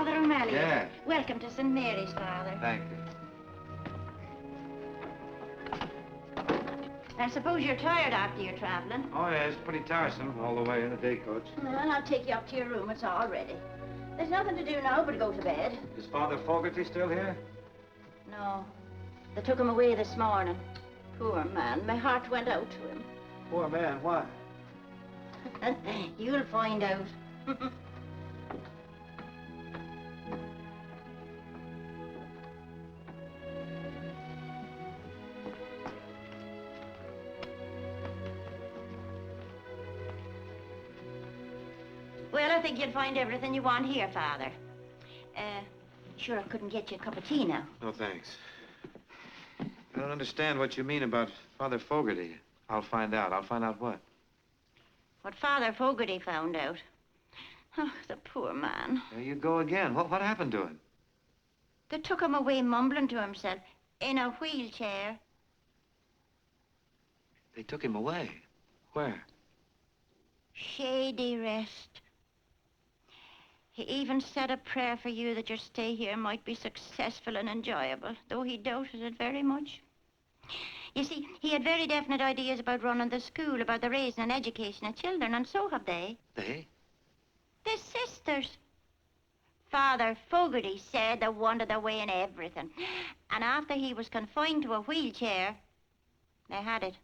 Father O'Malley. Yeah. Welcome to St. Mary's, Father. Thank you. I suppose you're tired after your traveling. Oh, yeah, it's pretty tiresome all the way in the day coach. Well, I'll take you up to your room. It's all ready. There's nothing to do now but go to bed. Is Father Fogarty still here? No. They took him away this morning. Poor man. My heart went out to him. Poor man, why? You'll find out. Well, I think you'll find everything you want here, Father. Sure I couldn't get you a cup of tea now. No, thanks. I don't understand what you mean about Father Fogarty. I'll find out. I'll find out what? What Father Fogarty found out. Oh, the poor man. There you go again. What happened to him? They took him away mumbling to himself in a wheelchair. They took him away. Where? Shady rest. He even said a prayer for you that your stay here might be successful and enjoyable, though he doubted it very much. You see, he had very definite ideas about running the school, about the raising and education of children, and so have they. They? They're sisters. Father Fogarty said they wanted their way in everything. And after he was confined to a wheelchair, they had it.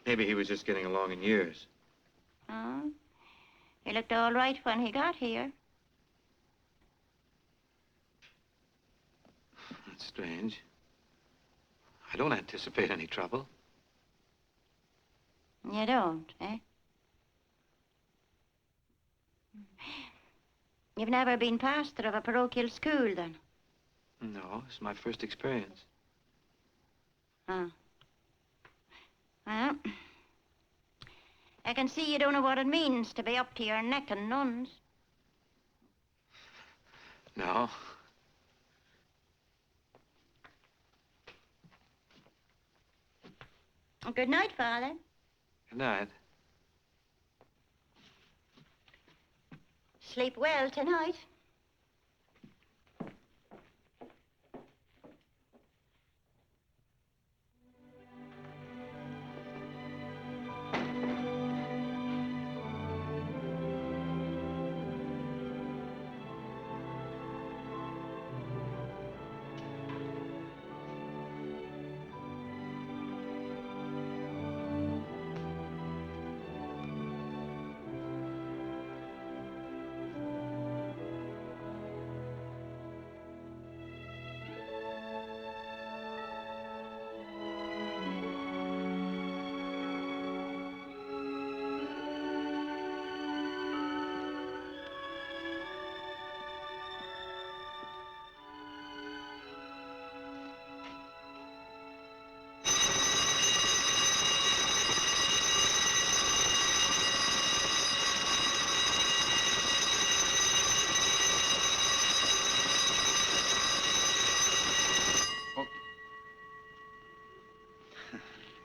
Maybe he was just getting along in years. Oh? He looked all right when he got here. That's strange. I don't anticipate any trouble. You don't, eh? You've never been pastor of a parochial school, then? No, it's my first experience. Oh. Well, I can see you don't know what it means to be up to your neck in nuns. No. Well, good night, Father. Good night. Sleep well tonight.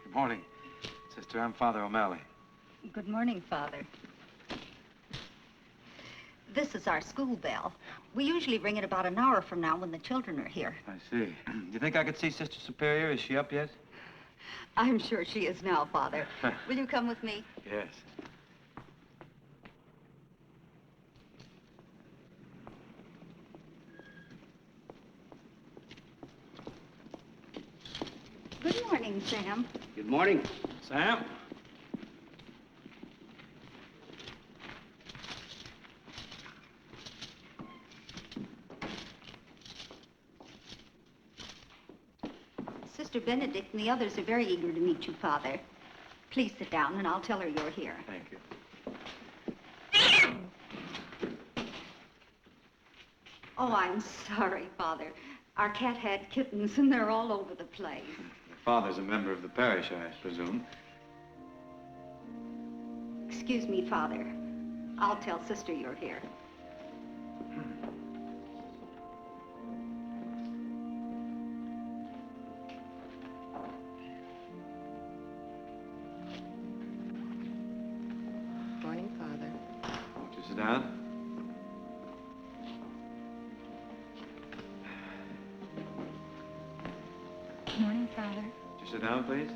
Good morning, Sister. I'm Father O'Malley. Good morning, Father. This is our school bell. We usually ring it about an hour from now when the children are here. I see. Do you think I could see Sister Superior? Is she up yet? I'm sure she is now, Father. Will you come with me? Yes. Good morning, Sam. Good morning. Sam? Sister Benedict and the others are very eager to meet you, Father. Please sit down, and I'll tell her you're here. Thank you. Oh, I'm sorry, Father. Our cat had kittens, and they're all over the place. Your father's a member of the parish, I presume. Excuse me, Father. I'll tell Sister you're here. Morning, Father. Won't you sit down? Good morning, Father. Would you sit down, please?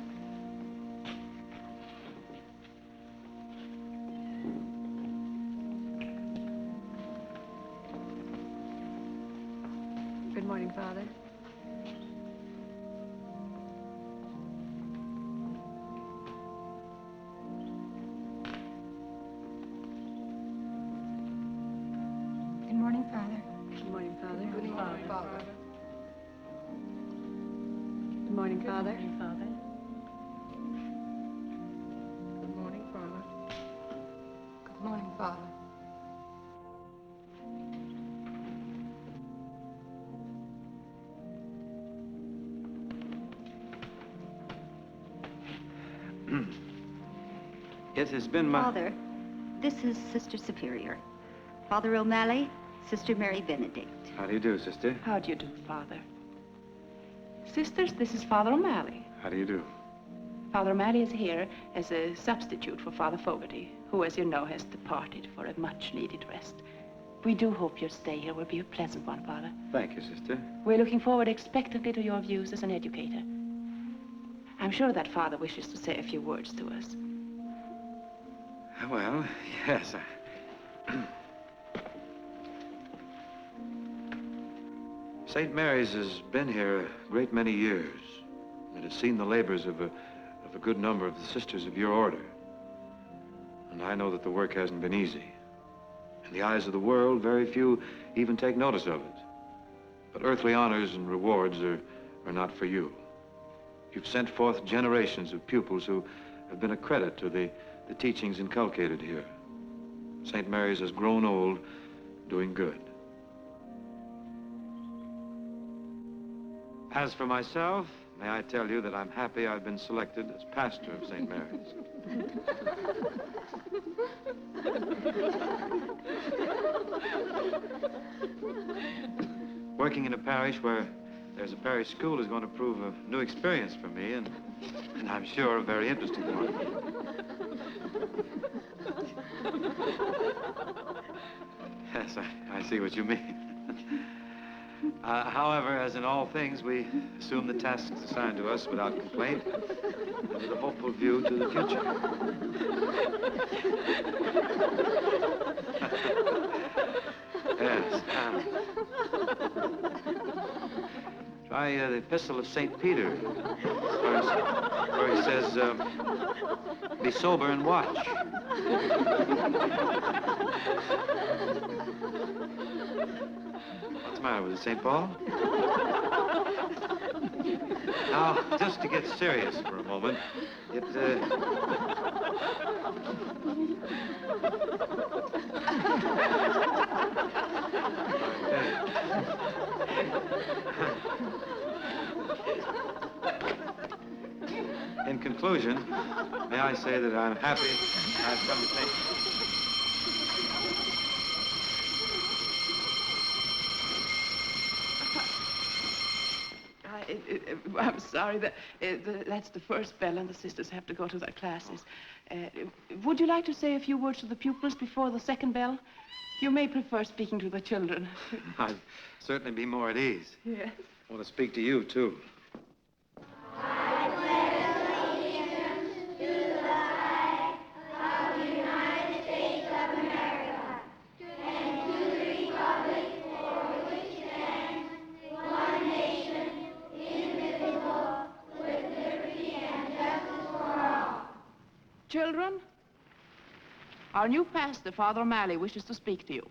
Good morning, Father. Good morning, Father. Good morning, Father. Good morning, Father. Good morning, Father. Good morning, Father. Good morning, Father. It has been my... Father, this is Sister Superior. Father O'Malley, Sister Mary Benedict. How do you do, sister? How do you do, Father? Sisters, this is Father O'Malley. How do you do? Father O'Malley is here as a substitute for Father Fogarty, who, as you know, has departed for a much-needed rest. We do hope your stay here will be a pleasant one, Father. Thank you, sister. We're looking forward expectantly to your views as an educator. I'm sure that Father wishes to say a few words to us. Well, yes. St. Mary's has been here a great many years. It has seen the labors of a good number of the sisters of your order. And I know that the work hasn't been easy. In the eyes of the world, very few even take notice of it. But earthly honors and rewards are not for you. You've sent forth generations of pupils who have been a credit to the teachings inculcated here. St. Mary's has grown old, doing good. As for myself, may I tell you that I'm happy I've been selected as pastor of St. Mary's. Working in a parish where there's a parish school is going to prove a new experience for me, and I'm sure a very interesting one. Yes, I see what you mean. However, as in all things, we assume the tasks assigned to us without complaint and with a hopeful view to the future. Yes. Try the Epistle of St. Peter, where he says, be sober and watch. What's the matter with it, St. Paul? Now, just to get serious for a moment, in conclusion, may I say that I'm happy I've come to think. I'm sorry, that's the first bell, and the sisters have to go to their classes. Would you like to say a few words to the pupils before the second bell? You may prefer speaking to the children. I'd certainly be more at ease. Yes. I want to speak to you, too. Children, our new pastor, Father O'Malley, wishes to speak to you.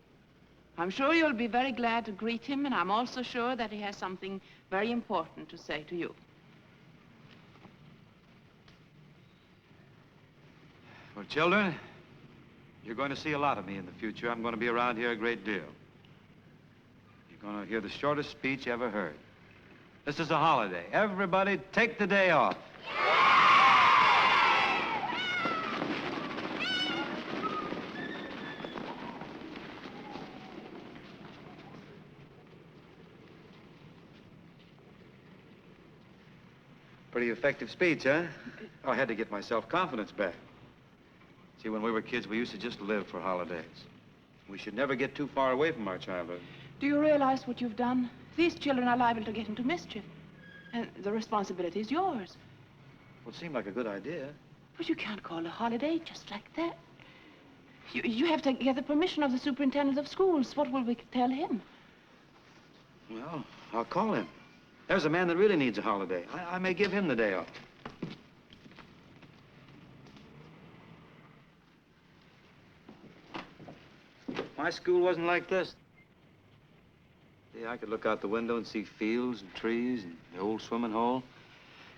I'm sure you'll be very glad to greet him, and I'm also sure that he has something very important to say to you. Well, children, you're going to see a lot of me in the future. I'm going to be around here a great deal. You're going to hear the shortest speech you ever heard. This is a holiday. Everybody take the day off. Pretty effective speech, huh? Oh, I had to get my self-confidence back. See, when we were kids, we used to just live for holidays. We should never get too far away from our childhood. Do you realize what you've done? These children are liable to get into mischief. And the responsibility is yours. Well, it seemed like a good idea. But you can't call a holiday just like that. You have to get the permission of the superintendent of schools. What will we tell him? Well, I'll call him. There's a man that really needs a holiday. I may give him the day off. My school wasn't like this. Yeah, I could look out the window and see fields and trees and the old swimming hole.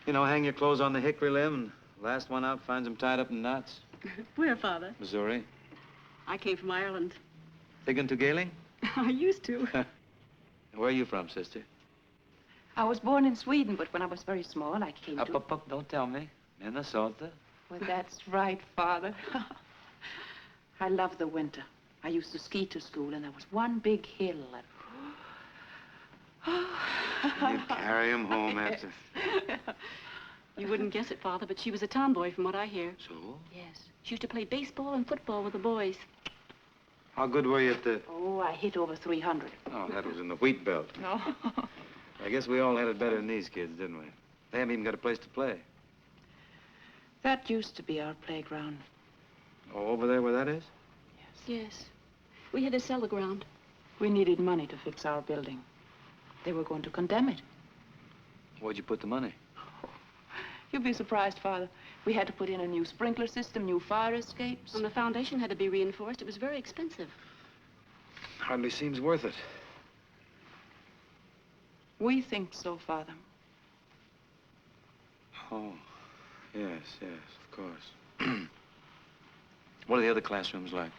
You know, hang your clothes on the hickory limb and the last one out finds them tied up in knots. Where, Father? Missouri. I came from Ireland. Thinking to Galing? I used to. Where are you from, sister? I was born in Sweden, but when I was very small, I came to... Up, don't tell me. Minnesota. Well, that's right, Father. I love the winter. I used to ski to school, and there was one big hill. You'd carry him home after. You wouldn't guess it, Father, but she was a tomboy from what I hear. So? Yes. She used to play baseball and football with the boys. How good were you at the... Oh, I hit over 300. Oh, that was in the wheat belt. No. I guess we all had it better than these kids, didn't we? They haven't even got a place to play. That used to be our playground. Oh, over there where that is? Yes. We had to sell the ground. We needed money to fix our building. They were going to condemn it. Where'd you put the money? You'd be surprised, Father. We had to put in a new sprinkler system, new fire escapes. And the foundation had to be reinforced. It was very expensive. Hardly seems worth it. We think so, Father. Oh, yes, of course. What are the other classrooms like?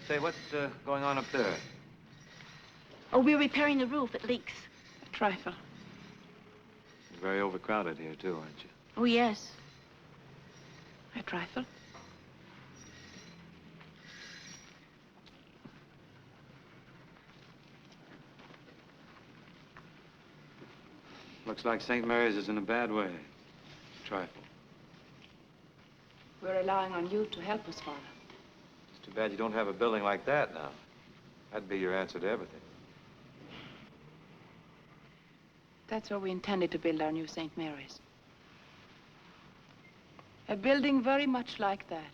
Say, what's going on up there? Oh, we're repairing the roof. It leaks. A trifle. You're very overcrowded here, too, aren't you? Oh, yes. A trifle. Looks like St. Mary's is in a bad way. Trifle. We're relying on you to help us, Father. It's too bad you don't have a building like that now. That'd be your answer to everything. That's where we intended to build our new St. Mary's. A building very much like that.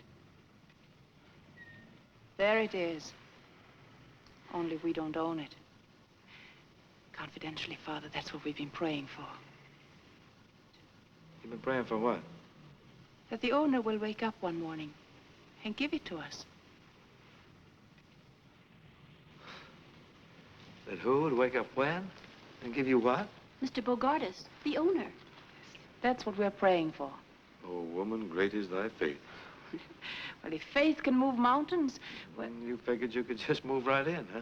There it is. Only we don't own it. Confidentially, Father, that's what we've been praying for. You've been praying for what? That the owner will wake up one morning and give it to us. That who would wake up when? And give you what? Mr. Bogardus, the owner. That's what we're praying for. Oh, woman, great is thy faith. Well, if faith can move mountains, well... When you figured you could just move right in, huh?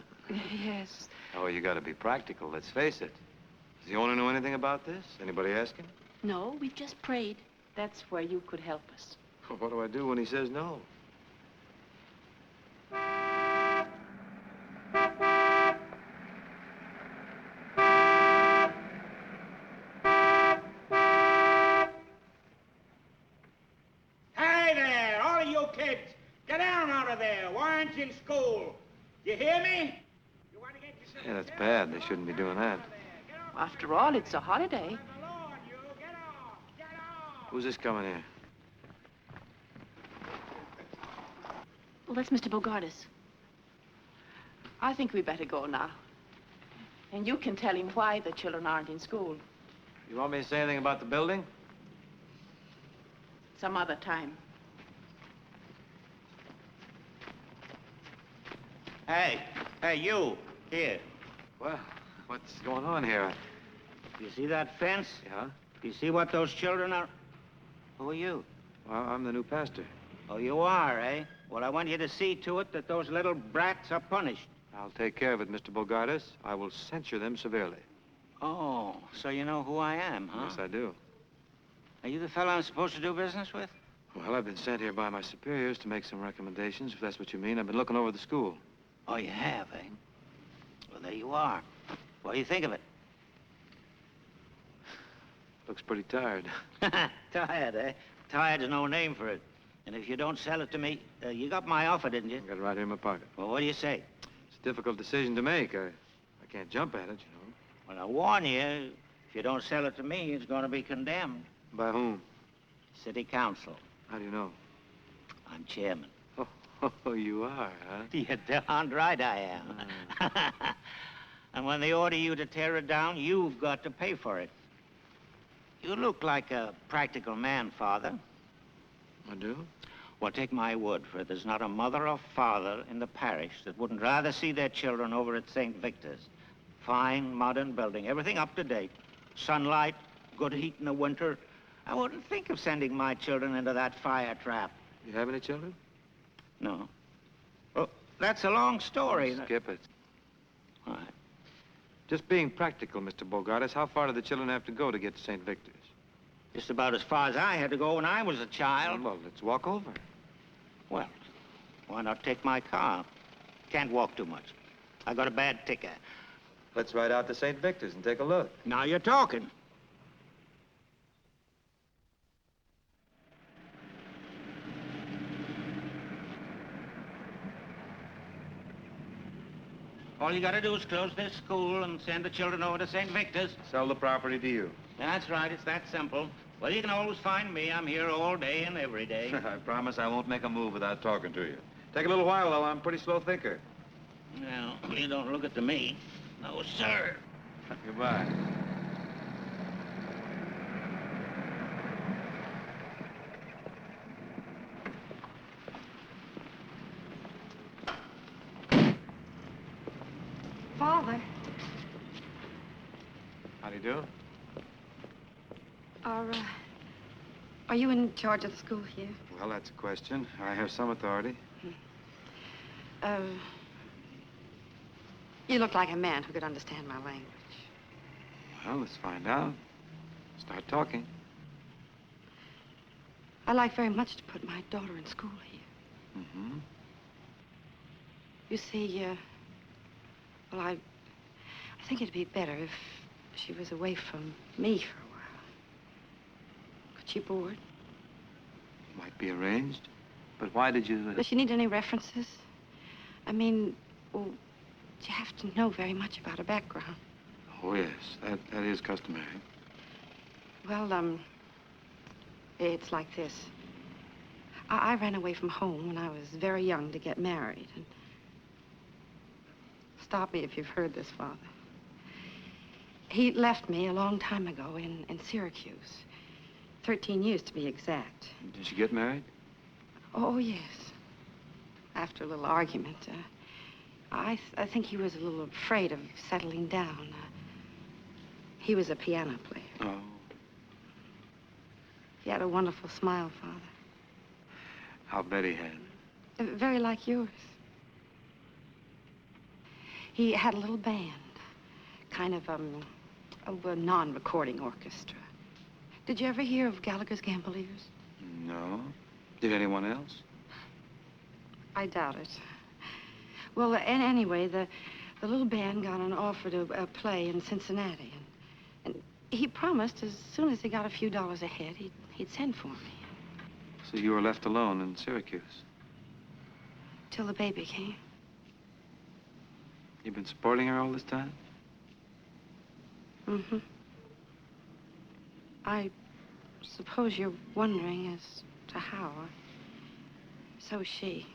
Yes. Oh, you gotta be practical, let's face it. Does the owner know anything about this? Anybody ask him? No, we've just prayed. That's where you could help us. What do I do when he says no? Hey there, all of you kids, get down out of there. Why aren't you in school? You hear me? You want to get yourself... Yeah, that's bad. They shouldn't be doing that. After all, it's a holiday. Who's this coming here? Well, that's Mr. Bogardus. I think we better go now. And you can tell him why the children aren't in school. You want me to say anything about the building? Some other time. Hey, you, here. Well, what's going on here? You see that fence? Yeah? You see what those children are? Who are you? Well, I'm the new pastor. Oh, you are, eh? Well, I want you to see to it that those little brats are punished. I'll take care of it, Mr. Bogardus. I will censure them severely. Oh, so you know who I am, huh? Yes, I do. Are you the fellow I'm supposed to do business with? Well, I've been sent here by my superiors to make some recommendations, if that's what you mean. I've been looking over the school. Oh, you have, eh? Well, there you are. What do you think of it? Looks pretty tired. Tired, eh? Tired's no name for it. And if you don't sell it to me, you got my offer, didn't you? I got it right here in my pocket. Well, what do you say? It's a difficult decision to make. I can't jump at it, you know. Well, I warn you, if you don't sell it to me, it's going to be condemned. By whom? City Council. How do you know? I'm chairman. Oh, you are, huh? You're darned right I am. And when they order you to tear it down, you've got to pay for it. You look like a practical man, Father. I do? Well, take my word for it. There's not a mother or father in the parish that wouldn't rather see their children over at St. Victor's. Fine, modern building, everything up to date. Sunlight, good heat in the winter. I wouldn't think of sending my children into that fire trap. You have any children? No. Well, that's a long story. Skip it. All right. Just being practical, Mr. Bogartis, how far do the children have to go to get to St. Victor's? Just about as far as I had to go when I was a child. Well, let's walk over. Well, why not take my car? Can't walk too much. I got a bad ticker. Let's ride out to St. Victor's and take a look. Now you're talking. All you gotta do is close this school and send the children over to St. Victor's. Sell the property to you. That's right, it's that simple. Well, you can always find me. I'm here all day and every day. I promise I won't make a move without talking to you. Take a little while, though. I'm a pretty slow thinker. Well, you don't look it to me. No, sir. Goodbye. Father, How do you do? are you in charge of the school here? Well, that's a question. I have some authority. You look like a man who could understand my language. Well, let's find out. Start talking. I'd like very much to put my daughter in school here. Mm-hmm. You see, well, I think it'd be better if she was away from me for a while. Could she board? Might be arranged. But why did you... Does she need any references? I mean, well, you have to know very much about her background. Oh, yes. That is customary. Well, it's like this. I ran away from home when I was very young to get married. And stop me if you've heard this, Father. He left me a long time ago in Syracuse. 13 years to be exact. Did she get married? Oh, yes. After a little argument. I think he was a little afraid of settling down. He was a piano player. Oh. He had a wonderful smile, Father. How Betty had. Very like yours. He had a little band, kind of a non-recording orchestra. Did you ever hear of Gallagher's Gamboliers? No. Did anyone else? I doubt it. Well, anyway, the little band got an offer to play in Cincinnati, and he promised as soon as he got a few dollars ahead, he'd send for me. So you were left alone in Syracuse? Till the baby came. You've been supporting her all this time? Mm-hmm. I suppose you're wondering as to how. So is she.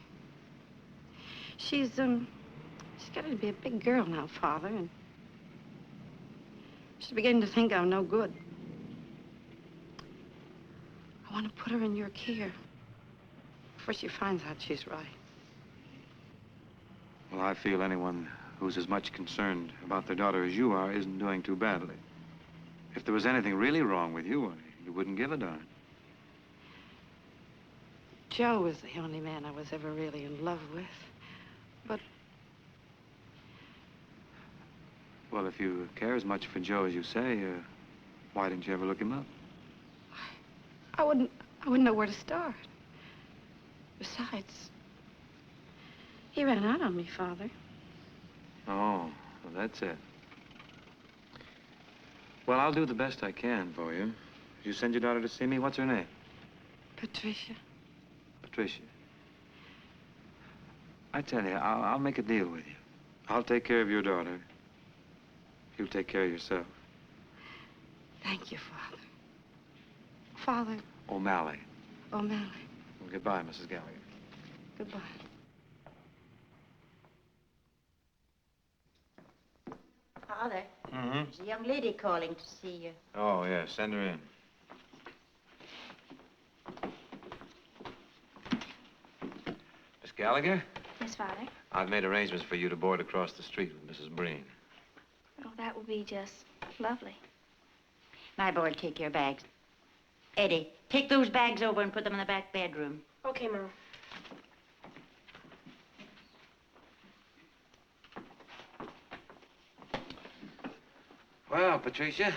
She's getting to be a big girl now, Father, and she's beginning to think I'm no good. I want to put her in your care before she finds out she's right. Well, I feel anyone who's as much concerned about their daughter as you are isn't doing too badly. If there was anything really wrong with you, you wouldn't give a darn. Joe was the only man I was ever really in love with. But... Well, if you care as much for Joe as you say, why didn't you ever look him up? I wouldn't know where to start. Besides, he ran out on me, Father. Oh, well, that's it. Well, I'll do the best I can for you. You send your daughter to see me. What's her name? Patricia. Patricia. I tell you, I'll make a deal with you. I'll take care of your daughter. You take care of yourself. Thank you, Father. Father O'Malley. O'Malley. Well, goodbye, Mrs. Gallagher. Goodbye. Father, Mm-hmm. there's a young lady calling to see you. Oh, yeah, send her in. Miss Gallagher, Yes, Father. I've made arrangements for you to board across the street with Mrs. Breen. Oh, that would be just lovely. My boy, take your bags. Eddie, take those bags over and put them in the back bedroom. Okay, Mom. Well, Patricia,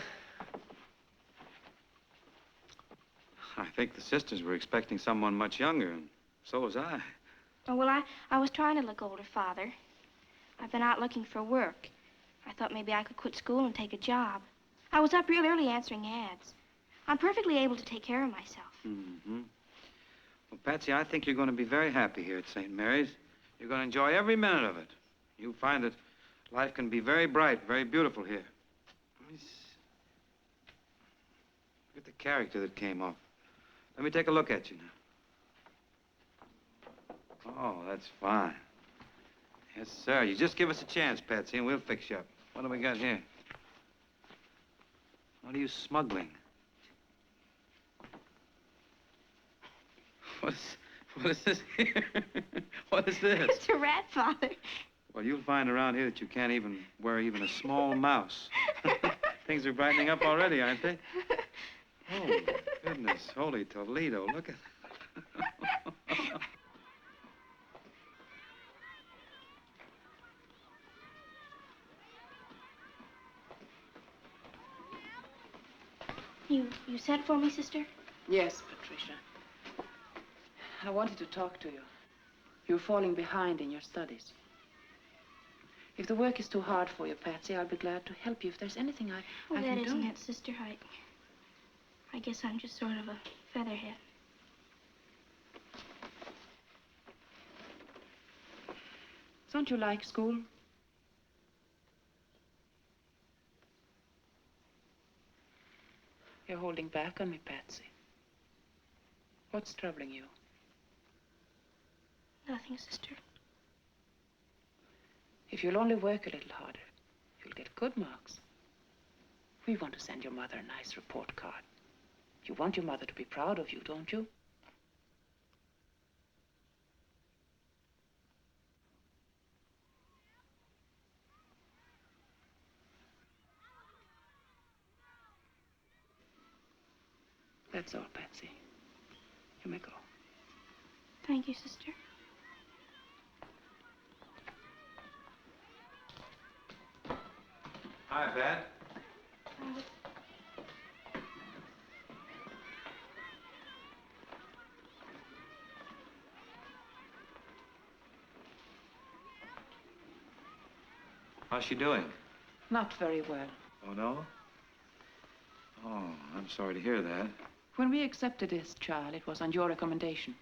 I think the sisters were expecting someone much younger, and so was I. Oh, well, I was trying to look older, Father. I've been out looking for work. I thought maybe I could quit school and take a job. I was up real early answering ads. I'm perfectly able to take care of myself. Mm-hmm. Well, Patsy, I think you're going to be very happy here at St. Mary's. You're going to enjoy every minute of it. You'll find that life can be very bright, very beautiful here. Look at the character that came off. Let me take a look at you now. Oh, that's fine. Yes, sir. You just give us a chance, Patsy, and we'll fix you up. What do we got here? What are you smuggling? What is this here? What is this? It's a rat, Father. Well, you'll find around here that you can't even wear even a small mouse. Things are brightening up already, aren't they? Oh, goodness. Holy Toledo. Look at You sent for me, sister? Yes, Patricia. I wanted to talk to you. You're falling behind in your studies. If the work is too hard for you, Patsy, I'll be glad to help you if there's anything I Well, can that do. isn't it, sister. I guess I'm just sort of a featherhead. Don't you like school? You're holding back on me, Patsy. What's troubling you? Nothing, sister. If you'll only work a little harder, you'll get good marks. We want to send your mother a nice report card. You want your mother to be proud of you, don't you? That's all, Patsy. You may go. Thank you, sister. Hi, Pat. How's she doing? Not very well. Oh, no? Oh, I'm sorry to hear that. When we accepted this child, it was on your recommendation.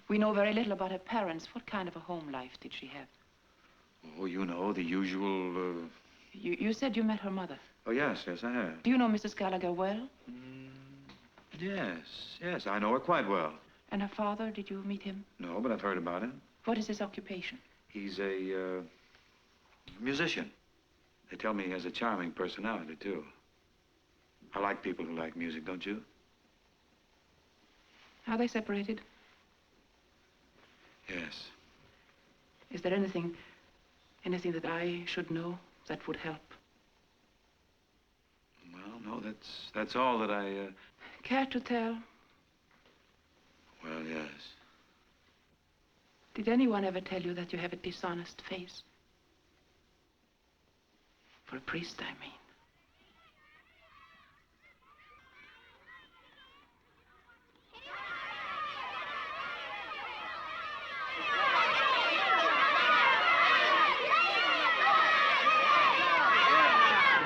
We know very little about her parents. What kind of a home life did she have? Oh, you know, the usual, You said you met her mother. Oh, yes, I have. Do you know Mrs. Gallagher well? Yes, I know her quite well. And her father, did you meet him? No, but I've heard about him. What is his occupation? He's a, musician. They tell me he has a charming personality, too. I like people who like music, don't you? Are they separated? Yes. Is there anything that I should know that would help? Well, no, that's all that I, Care to tell? Well, yes. Did anyone ever tell you that you have a dishonest face? For a priest, I mean.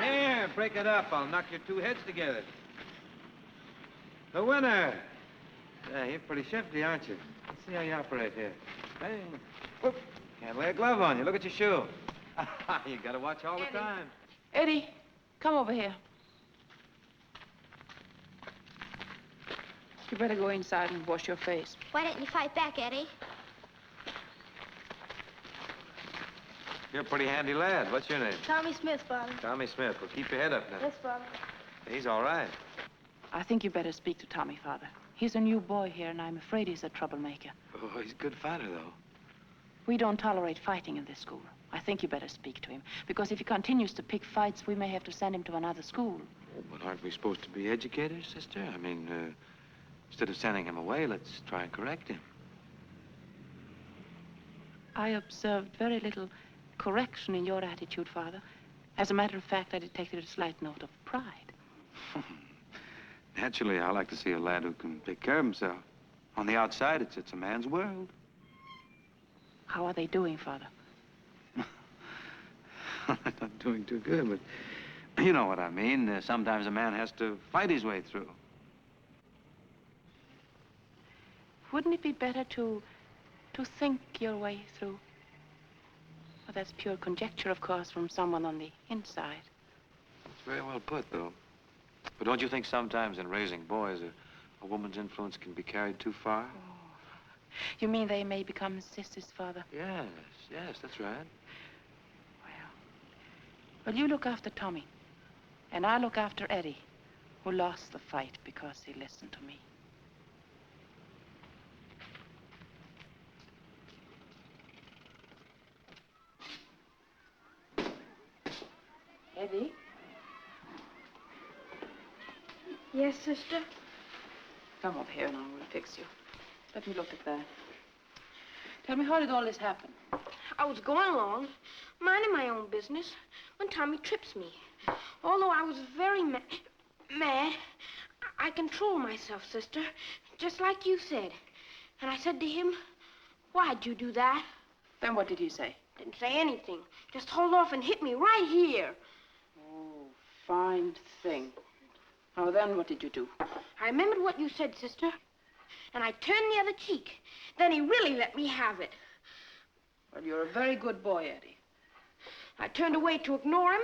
Here, break it up. I'll knock your two heads together. The winner. Yeah, you're pretty shifty, aren't you? Let's see how you operate here. Hey, whoop. Can't lay a glove on you. Look at your shoe. You gotta watch all the time. Eddie, come over here. You better go inside and wash your face. Why didn't you fight back, Eddie? You're a pretty handy lad. What's your name? Tommy Smith, Father. Tommy Smith. Well, keep your head up now. Yes, Father. He's all right. I think you better speak to Tommy, Father. He's a new boy here, and I'm afraid he's a troublemaker. Oh, he's a good fighter, though. We don't tolerate fighting in this school. I think you better speak to him, because if he continues to pick fights, we may have to send him to another school. Oh, but aren't we supposed to be educators, sister? I mean, instead of sending him away, let's try and correct him. I observed very little correction in your attitude, Father. As a matter of fact, I detected a slight note of pride. Naturally, I like to see a lad who can take care of himself. On the outside, it's a man's world. How are they doing, Father? Not doing too good, but you know what I mean. Sometimes a man has to fight his way through. Wouldn't it be better to think your way through? Well, that's pure conjecture, of course, from someone on the inside. It's very well put, though. But don't you think sometimes in raising boys, a woman's influence can be carried too far? Oh. You mean they may become sisters, Father? Yes, that's right. Well, you look after Tommy, and I look after Eddie, who lost the fight because he listened to me. Eddie? Yes, sister? Come over here and I will fix you. Let me look at that. Tell me, how did all this happen? I was going along, minding my own business, when Tommy trips me. Although I was very mad, I controlled myself, sister, just like you said. And I said to him, "Why'd you do that?" Then what did he say? Didn't say anything. Just hauled off and hit me right here. Oh, fine thing. Now then, what did you do? I remembered what you said, sister, and I turned the other cheek. Then he really let me have it. Well, you're a very good boy, Eddie. I turned away to ignore him,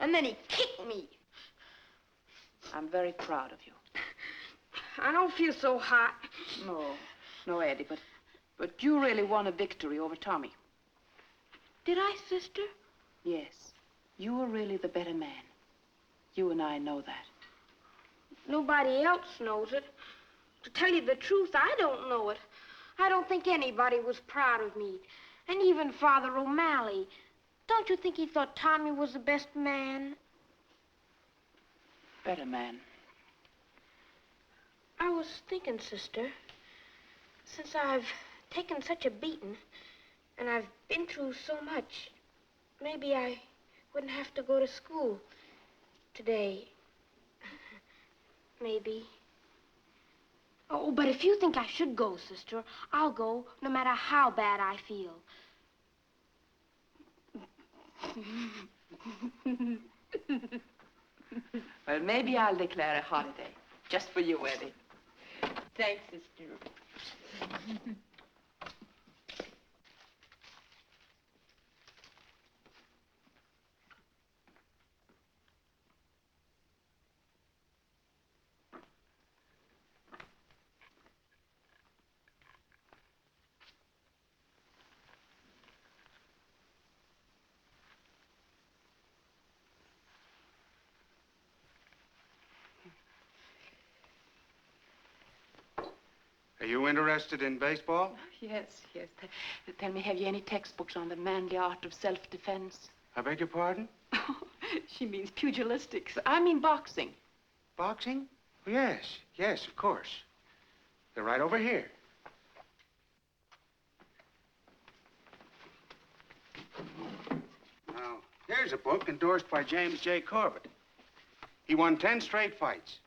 and then he kicked me. I'm very proud of you. I don't feel so hot. No, Eddie, but you really won a victory over Tommy. Did I, sister? Yes. You were really the better man. You and I know that. Nobody else knows it. To tell you the truth, I don't know it. I don't think anybody was proud of me. And even Father O'Malley. Don't you think he thought Tommy was the best man? Better man. I was thinking, sister, since I've taken such a beating and I've been through so much, maybe I wouldn't have to go to school today. Maybe. Oh, but if you think I should go, sister, I'll go no matter how bad I feel. Well, maybe I'll declare a holiday. Just for you, Eddie. Thanks, sister. Are you interested in baseball? Yes. Tell me, have you any textbooks on the manly art of self-defense? I beg your pardon? She means pugilistics. I mean boxing. Boxing? Yes, of course. They're right over here. Now, here's a book endorsed by James J. Corbett. He won 10 straight fights.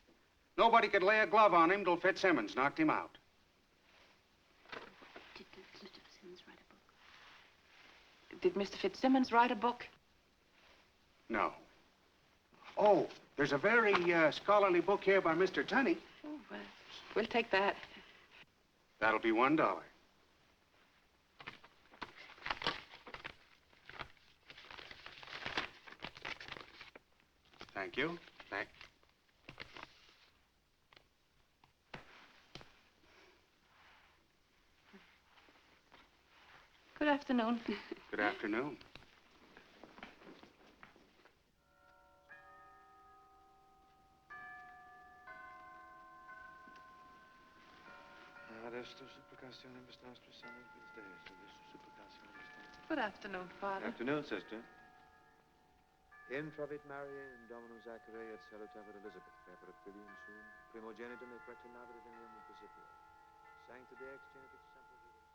Nobody could lay a glove on him till Fitzsimmons knocked him out. Did Mr. Fitzsimmons write a book? No. Oh, there's a very scholarly book here by Mr. Tunney. Oh, well, we'll take that. That'll be $1. Thank you. Good afternoon. Good afternoon. Good afternoon, Father. Afternoon, sister. Intravit Maria in Dominum Zachary et salutabat Elizabeth, Caput Filium sum, primogenitum et rectinabat evenium principio. Sancta Deus genitrix semper vivit.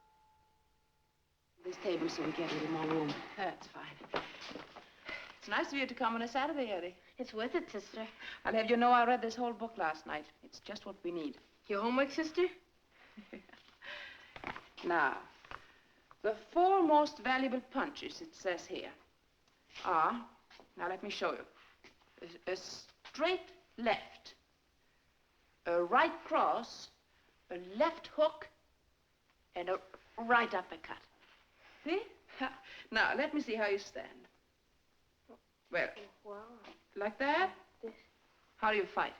This table so we get a little more room. That's fine. It's nice of you to come on a Saturday, Eddie. It's worth it, sister. I'll have you know I read this whole book last night. It's just what we need. Your homework, sister? Now, the 4 most valuable punches, it says here, are, now let me show you, a straight left, a right cross, a left hook, and a right uppercut. See? Now, let me see how you stand. Well, Wow. like that? This. How do you fight?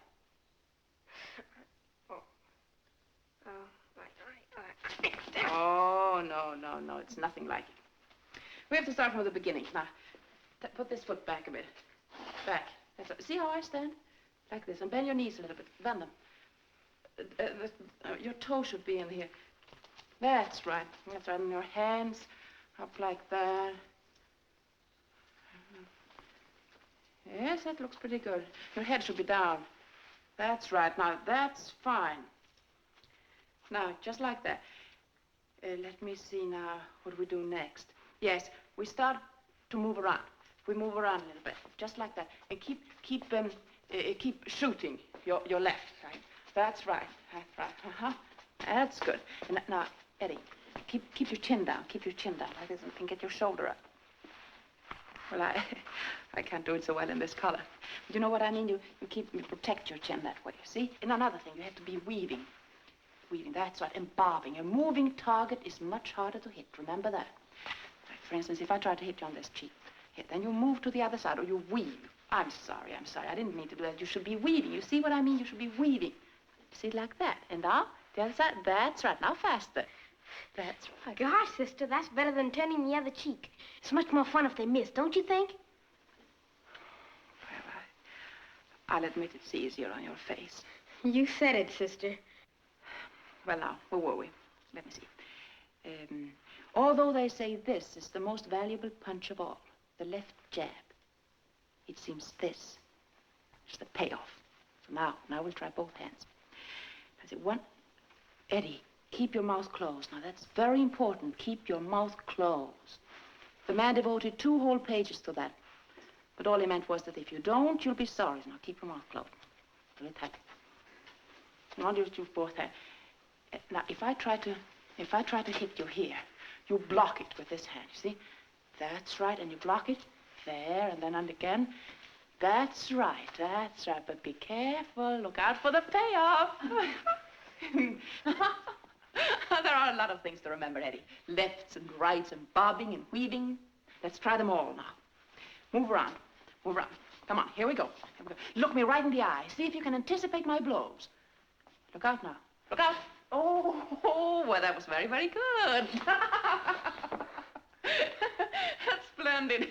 Right. Oh, no, it's nothing like it. We have to start from the beginning. Now, put this foot back a bit. Back. That's right. See how I stand? Like this. And bend your knees a little bit. Bend them. Your toe should be in here. That's right. That's right. And your hands up like that. Yes, that looks pretty good. Your head should be down. That's right. Now, that's fine. Now, just like that. Let me see now. What do we do next? Yes, we start to move around. We move around a little bit, just like that. And keep shooting your left. Right? That's right. That's right. Uh-huh. That's good. And now, Eddie, keep your chin down. Keep your chin down like this and get your shoulder up. Well, I can't do it so well in this color. But you know what I mean? You protect your chin that way, see? And another thing, you have to be weaving. Weaving, that's right, and bobbing. A moving target is much harder to hit, remember that. Like, for instance, if I try to hit you on this cheek, then you move to the other side, or you weave. I'm sorry, I didn't mean to do that. You should be weaving. You see what I mean? You should be weaving. See, like that. And now, the other side, that's right. Now faster. That's right. Gosh, sister, that's better than turning the other cheek. It's much more fun if they miss, don't you think? Well, I'll admit it's easier on your face. You said it, sister. Well, now, where were we? Let me see. Although they say this is the most valuable punch of all, the left jab, it seems this is the payoff. So now we'll try both hands. I say, one, Eddie, keep your mouth closed. Now, that's very important. Keep your mouth closed. The man devoted 2 whole pages to that. But all he meant was that if you don't, you'll be sorry. Now, keep your mouth closed. Really tight. Now, you do both hands. Now, if I try to hit you here, you block it with this hand, you see? That's right, and you block it there, and then again. That's right, but be careful. Look out for the payoff. There are a lot of things to remember, Eddie. Lefts and rights and bobbing and weaving. Let's try them all now. Move around. Come on, here we go. Look me right in the eye. See if you can anticipate my blows. Look out now. Look out. Oh, well, that was very, very good. That's splendid.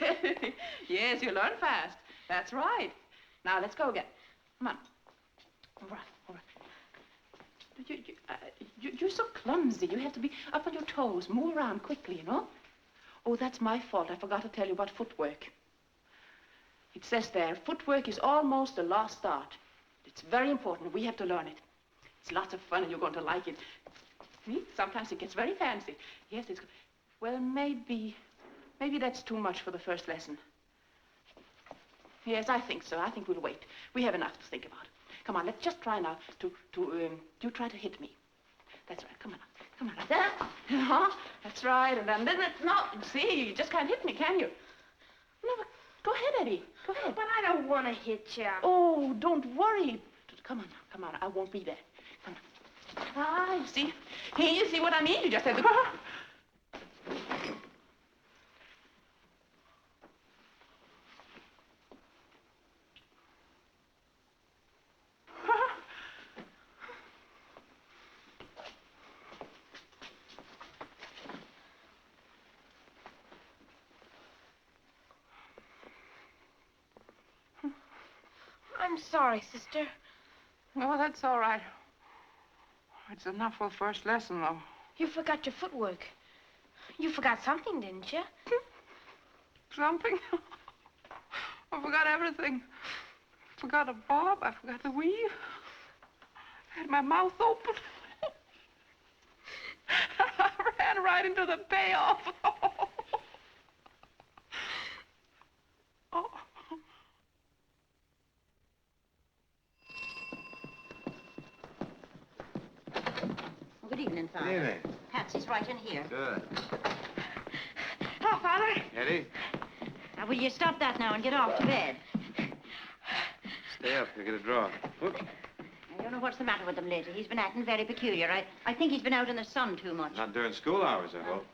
Yes, you learn fast. That's right. Now, let's go again. Come on. All right. You're so clumsy. You have to be up on your toes. Move around quickly, you know? Oh, that's my fault. I forgot to tell you about footwork. It says there, footwork is almost a lost art. It's very important. We have to learn it. It's lots of fun, and you're going to like it. See? Sometimes it gets very fancy. Yes, it's... Well, maybe that's too much for the first lesson. Yes, I think so. I think we'll wait. We have enough to think about. Come on, let's just try now you try to hit me. That's right. Come on. Come on. Like that. That's right. And then no, see, you just can't hit me, can you? No, but go ahead, Eddie. Go ahead. But I don't want to hit you. Oh, don't worry. Come on now. Come on. I won't be there. Come on. Ah, you see? Here, you see what I mean? You just have to... I'm sorry, sister. No, that's all right. It's enough for the first lesson, though. You forgot your footwork. You forgot something, didn't you? Something? I forgot everything. Forgot a bob. I forgot the weave. I had my mouth open. I ran right into the payoff. Oh. Good evening, Father. Good evening. Patsy's right in here. Good. Hello, Father. Eddie, Now, will you stop that now and get off to bed? stay up. You'll get a draw. Whoop. I don't know what's the matter with him lately. He's been acting very peculiar. I think he's been out in the sun too much. Not during school hours, I hope.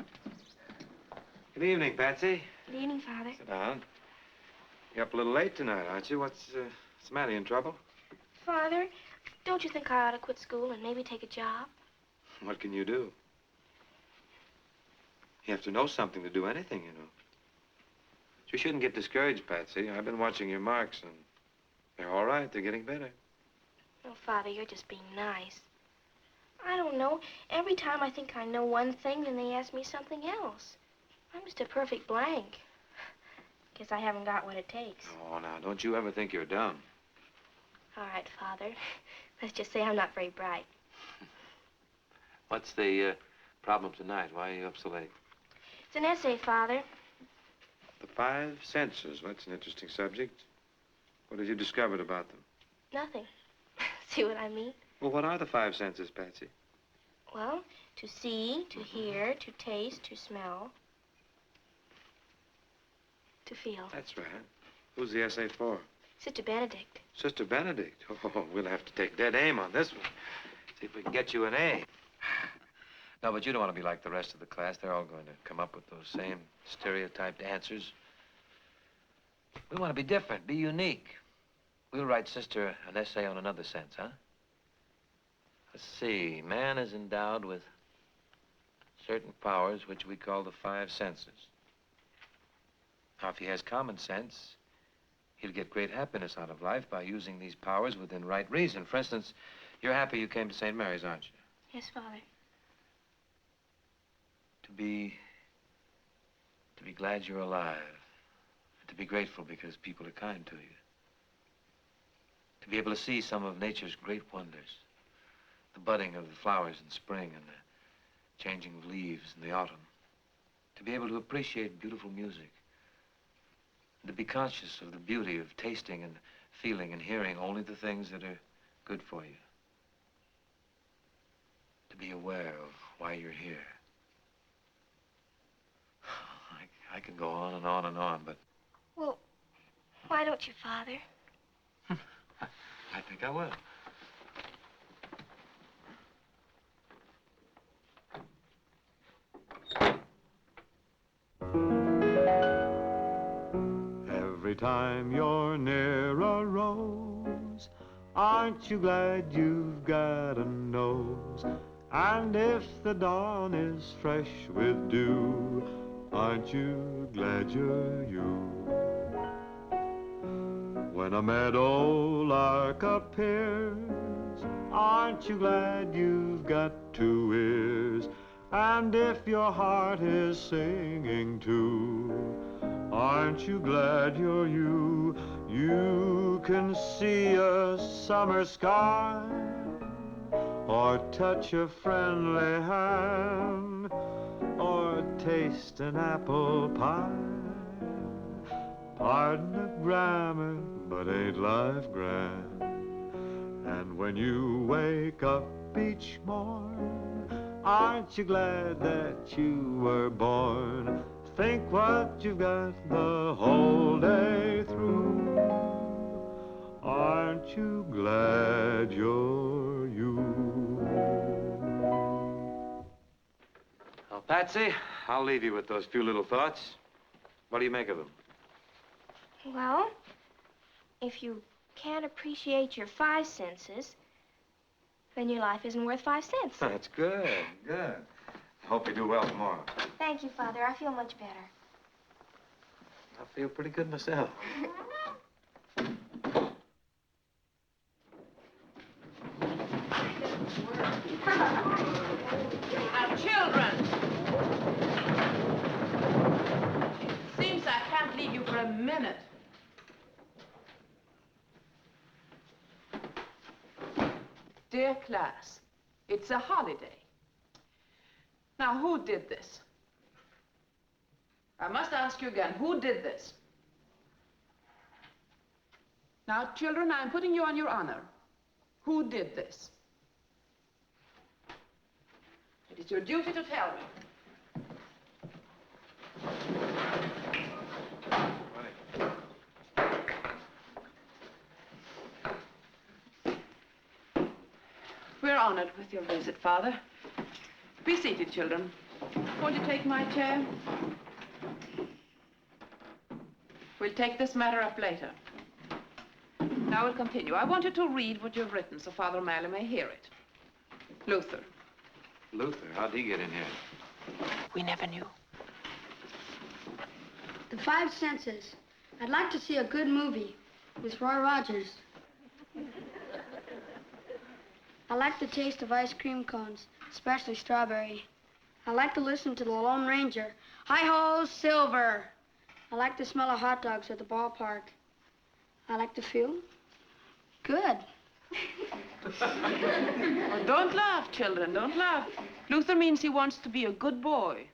Good evening, Patsy. Good evening, Father. Sit down. You're up a little late tonight, aren't you? What's the matter? You in trouble? Father, don't you think I ought to quit school and maybe take a job? What can you do? You have to know something to do anything, you know. You shouldn't get discouraged, Patsy. I've been watching your marks, and they're all right. They're getting better. Oh, Father, you're just being nice. I don't know. Every time I think I know one thing, then they ask me something else. I'm just a perfect blank. Guess I haven't got what it takes. Oh, now, don't you ever think you're dumb. All right, Father. Let's just say I'm not very bright. What's the problem tonight? Why are you up so late? It's an essay, Father. The five senses. Well, that's an interesting subject. What have you discovered about them? Nothing. See what I mean? Well, what are the five senses, Patsy? Well, to see, to hear, to taste, to smell, to feel. That's right. Who's the essay for? Sister Benedict. Sister Benedict. Oh, we'll have to take dead aim on this one. See if we can get you an A. No, but you don't want to be like the rest of the class. They're all going to come up with those same stereotyped answers. We want to be different, be unique. We'll write Sister an essay on another sense, huh? Let's see. Man is endowed with certain powers which we call the five senses. Now, if he has common sense, he'll get great happiness out of life by using these powers within right reason. For instance, you're happy you came to St. Mary's, aren't you? Yes, Father. To be glad you're alive. And to be grateful because people are kind to you. To be able to see some of nature's great wonders. The budding of the flowers in spring and the changing of leaves in the autumn. To be able to appreciate beautiful music. And to be conscious of the beauty of tasting and feeling and hearing only the things that are good for you. To be aware of why you're here. I could go on and on and on, but... Well, why don't you, Father? I think I will. Every time you're near a rose, aren't you glad you've got a nose? And if the dawn is fresh with dew, aren't you glad you're you? When a meadow lark appears, aren't you glad you've got two ears? And if your heart is singing too, aren't you glad you're you? You can see a summer sky, or touch a friendly hand, or taste an apple pie. Pardon the grammar, but ain't life grand? And when you wake up each morn, aren't you glad that you were born? Think what you've got the whole day through. Aren't you glad you're you? Well, Patsy, I'll leave you with those few little thoughts. What do you make of them? Well, if you can't appreciate your five senses, then your life isn't worth 5 cents. That's good, good. I hope you do well tomorrow. Thank you, Father. I feel much better. I feel pretty good myself. Now, children. Seems I can't leave you for a minute. Dear class, it's a holiday. Now, who did this? I must ask you again, who did this? Now, children, I'm putting you on your honor. Who did this? It is your duty to tell me. We're honored with your visit, Father. Be seated, children. Won't you take my chair? We'll take this matter up later. Now we'll continue. I want you to read what you've written so Father O'Malley may hear it. Luther. Luther, how'd he get in here? We never knew. The Five Senses. I'd like to see a good movie with Roy Rogers. I like the taste of ice cream cones, especially strawberry. I like to listen to the Lone Ranger. Hi-ho, Silver! I like the smell of hot dogs at the ballpark. I like to feel good. Oh, don't laugh, children, don't laugh. Luther means he wants to be a good boy.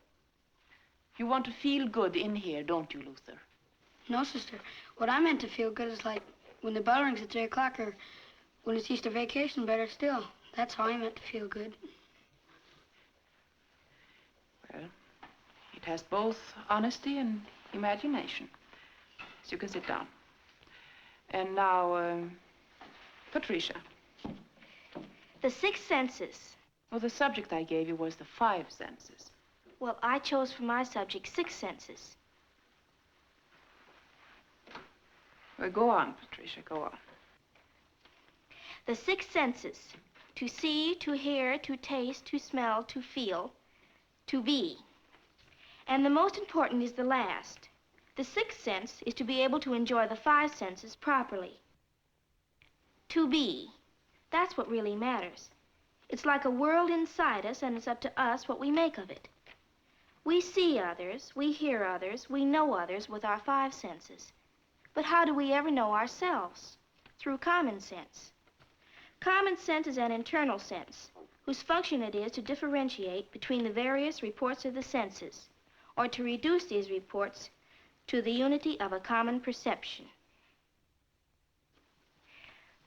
You want to feel good in here, don't you, Luther? No, sister. What I meant to feel good is like when the bell rings at 3 o'clock or when it's Easter vacation, better still. That's how I meant to feel good. Well, it has both honesty and imagination. So you can sit down. And now, Patricia. The six senses. Well, the subject I gave you was the five senses. Well, I chose for my subject six senses. Well, go on, Patricia, go on. The six senses. To see, to hear, to taste, to smell, to feel, to be. And the most important is the last. The sixth sense is to be able to enjoy the five senses properly. To be. That's what really matters. It's like a world inside us, and it's up to us what we make of it. We see others, we hear others, we know others with our five senses. But how do we ever know ourselves? Through common sense. Common sense is an internal sense, whose function it is to differentiate between the various reports of the senses, or to reduce these reports to the unity of a common perception.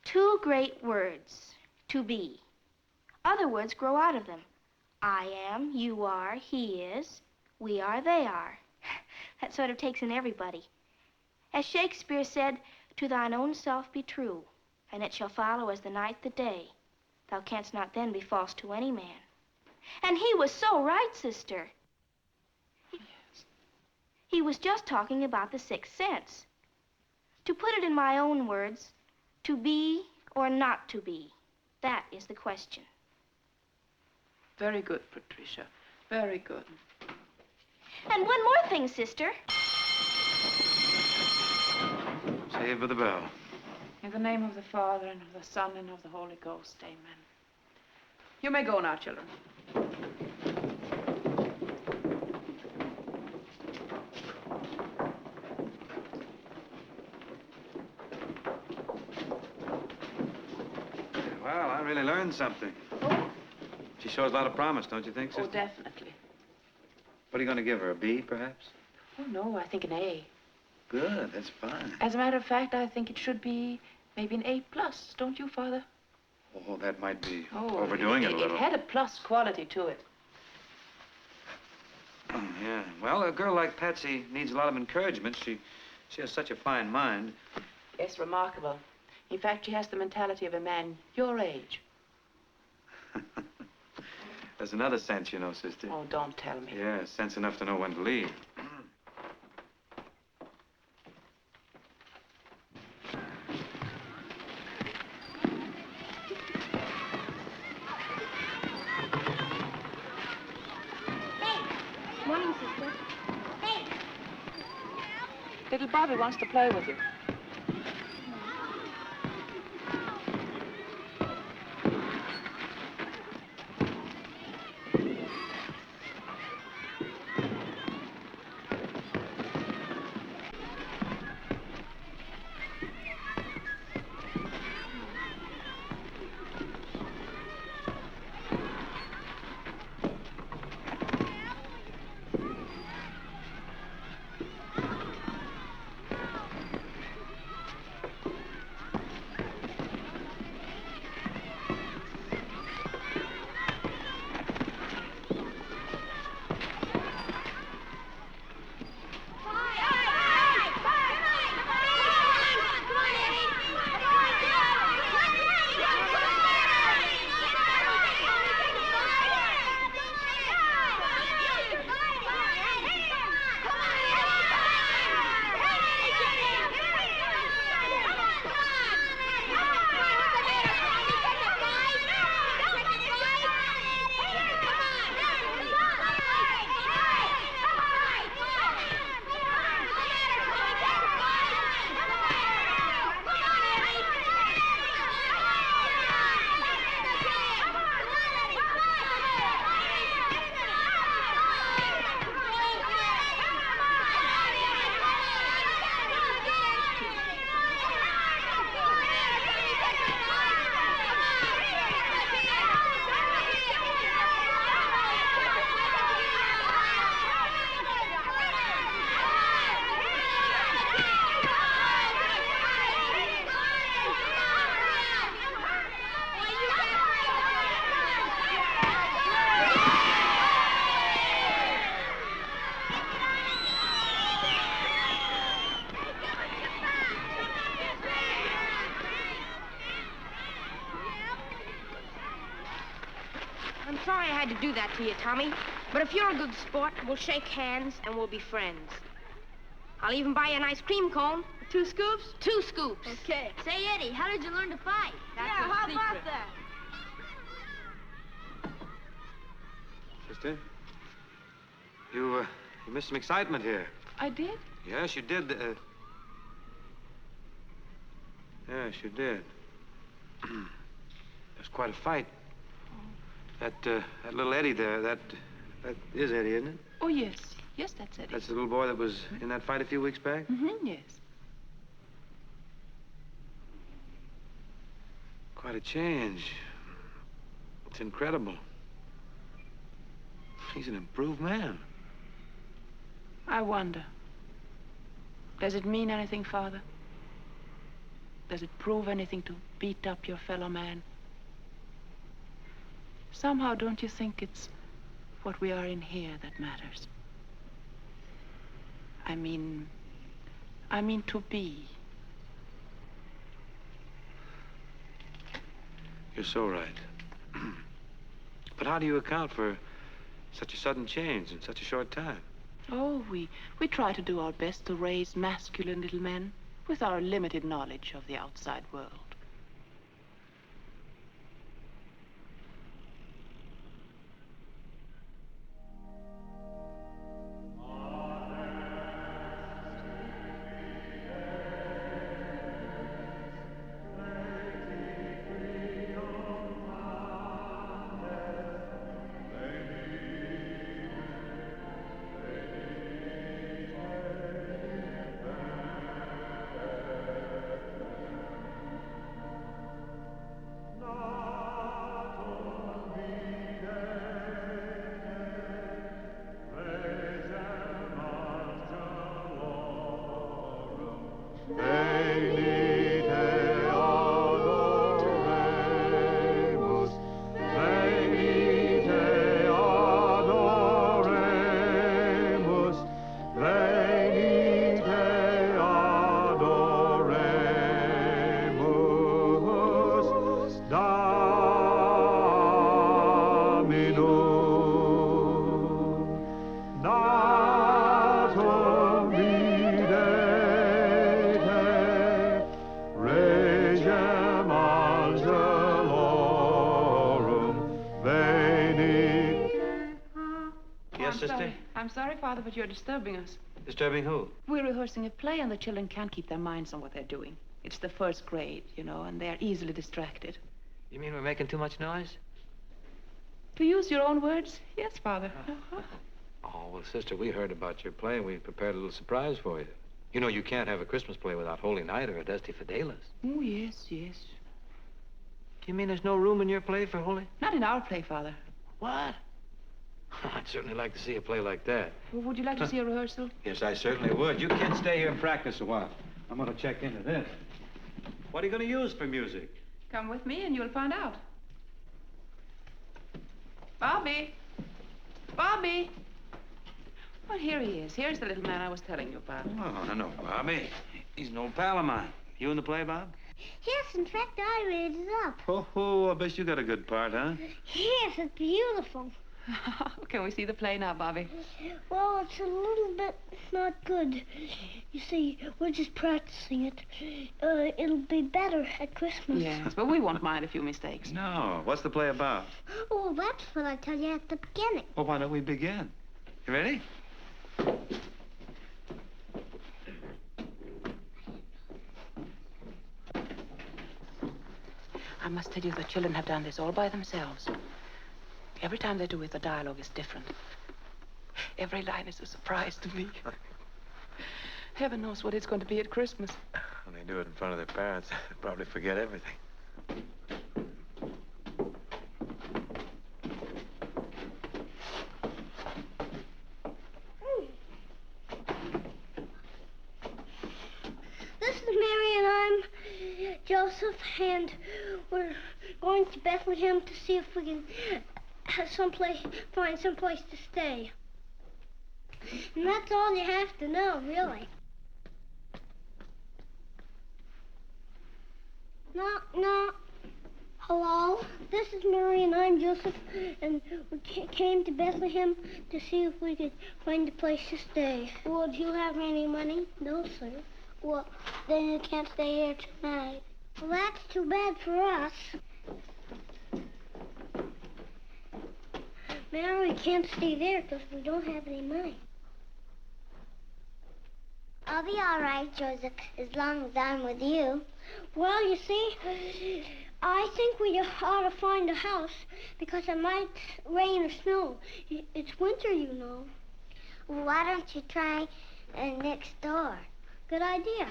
Two great words, to be. Other words grow out of them. I am, you are, he is, we are, they are. That sort of takes in everybody. As Shakespeare said, to thine own self be true, and it shall follow as the night the day. Thou canst not then be false to any man. And he was so right, sister. He was just talking about the sixth sense. To put it in my own words, to be or not to be, that is the question. Very good, Patricia. Very good. And one more thing, sister. Saved by the bell. In the name of the Father, and of the Son, and of the Holy Ghost, amen. You may go now, children. Well, I really learned something. Oh. She shows a lot of promise, don't you think, sister? Oh, definitely. What are you going to give her, a B, perhaps? Oh, no, I think an A. Good, that's fine. As a matter of fact, I think it should be maybe an A+, don't you, Father? Oh, that might be Oh, overdoing it a little. It had a plus quality to it. Yeah. Well, a girl like Patsy needs a lot of encouragement. She has such a fine mind. It's remarkable. In fact, she has the mentality of a man your age. There's another sense, you know, sister. Oh, don't tell me. Yeah, sense enough to know when to leave. Morning, sister. Hey! Little Bobby wants to play with you. I had to do that to you, Tommy. But if you're a good sport, we'll shake hands and we'll be friends. I'll even buy you an ice cream cone. 2 scoops? 2 scoops. Okay. Say, Eddie, how did you learn to fight? How about that? Sister, you missed some excitement here. I did? Yes, you did. Yes, you did. There's quite a fight. That little Eddie there, that is Eddie, isn't it? Oh, yes. Yes, that's it. That's the little boy that was in that fight a few weeks back? Mm-hmm, yes. Quite a change. It's incredible. He's an improved man. I wonder. Does it mean anything, Father? Does it prove anything to beat up your fellow man? Somehow, don't you think it's what we are in here that matters? I mean to be. You're so right. But how do you account for such a sudden change in such a short time? Oh, we try to do our best to raise masculine little men with our limited knowledge of the outside world. I'm sorry, Father, but you're disturbing us. Disturbing who? We're rehearsing a play, and the children can't keep their minds on what they're doing. It's the first grade, you know, and they're easily distracted. You mean we're making too much noise? To use your own words, yes, Father. Oh, well, sister, we heard about your play, and we prepared a little surprise for you. You know, you can't have a Christmas play without Holy Night or a Dusty Fidelis. Oh, yes, yes. You mean there's no room in your play for Holy? Not in our play, Father. What? I'd certainly like to see a play like that. Well, would you like to see a rehearsal? Yes, I certainly would. You kids stay here and practice a while. I'm going to check into this. What are you going to use for music? Come with me and you'll find out. Bobby! Bobby! Well, here he is. Here's the little man I was telling you about. Oh, I know, Bobby. He's an old pal of mine. You in the play, Bob? Yes, in fact, I read it up. Oh, I bet you got a good part, huh? Yes, it's beautiful. Can we see the play now, Bobby? Well, it's a little bit not good. You see, we're just practicing it. It'll be better at Christmas. Yes, but we won't mind a few mistakes. No. What's the play about? Oh, that's what I tell you at the beginning. Well, why don't we begin? You ready? I must tell you, the children have done this all by themselves. Every time they do it, the dialogue is different. Every line is a surprise to me. Heaven knows what it's going to be at Christmas. When they do it in front of their parents, they'll probably forget everything. This is Mary and I'm Joseph, and we're going to Bethlehem to see if we can find someplace to stay. And that's all you have to know, really. Knock, knock. Hello, this is Mary and I'm Joseph, and we came to Bethlehem to see if we could find a place to stay. Well, do you have any money? No, sir. Well, then you can't stay here tonight. Well, that's too bad for us. Mary can't stay there because we don't have any money. I'll be all right, Joseph, as long as I'm with you. Well, you see, I think we ought to find a house because it might rain or snow. It's winter, you know. Well, why don't you try next door? Good idea.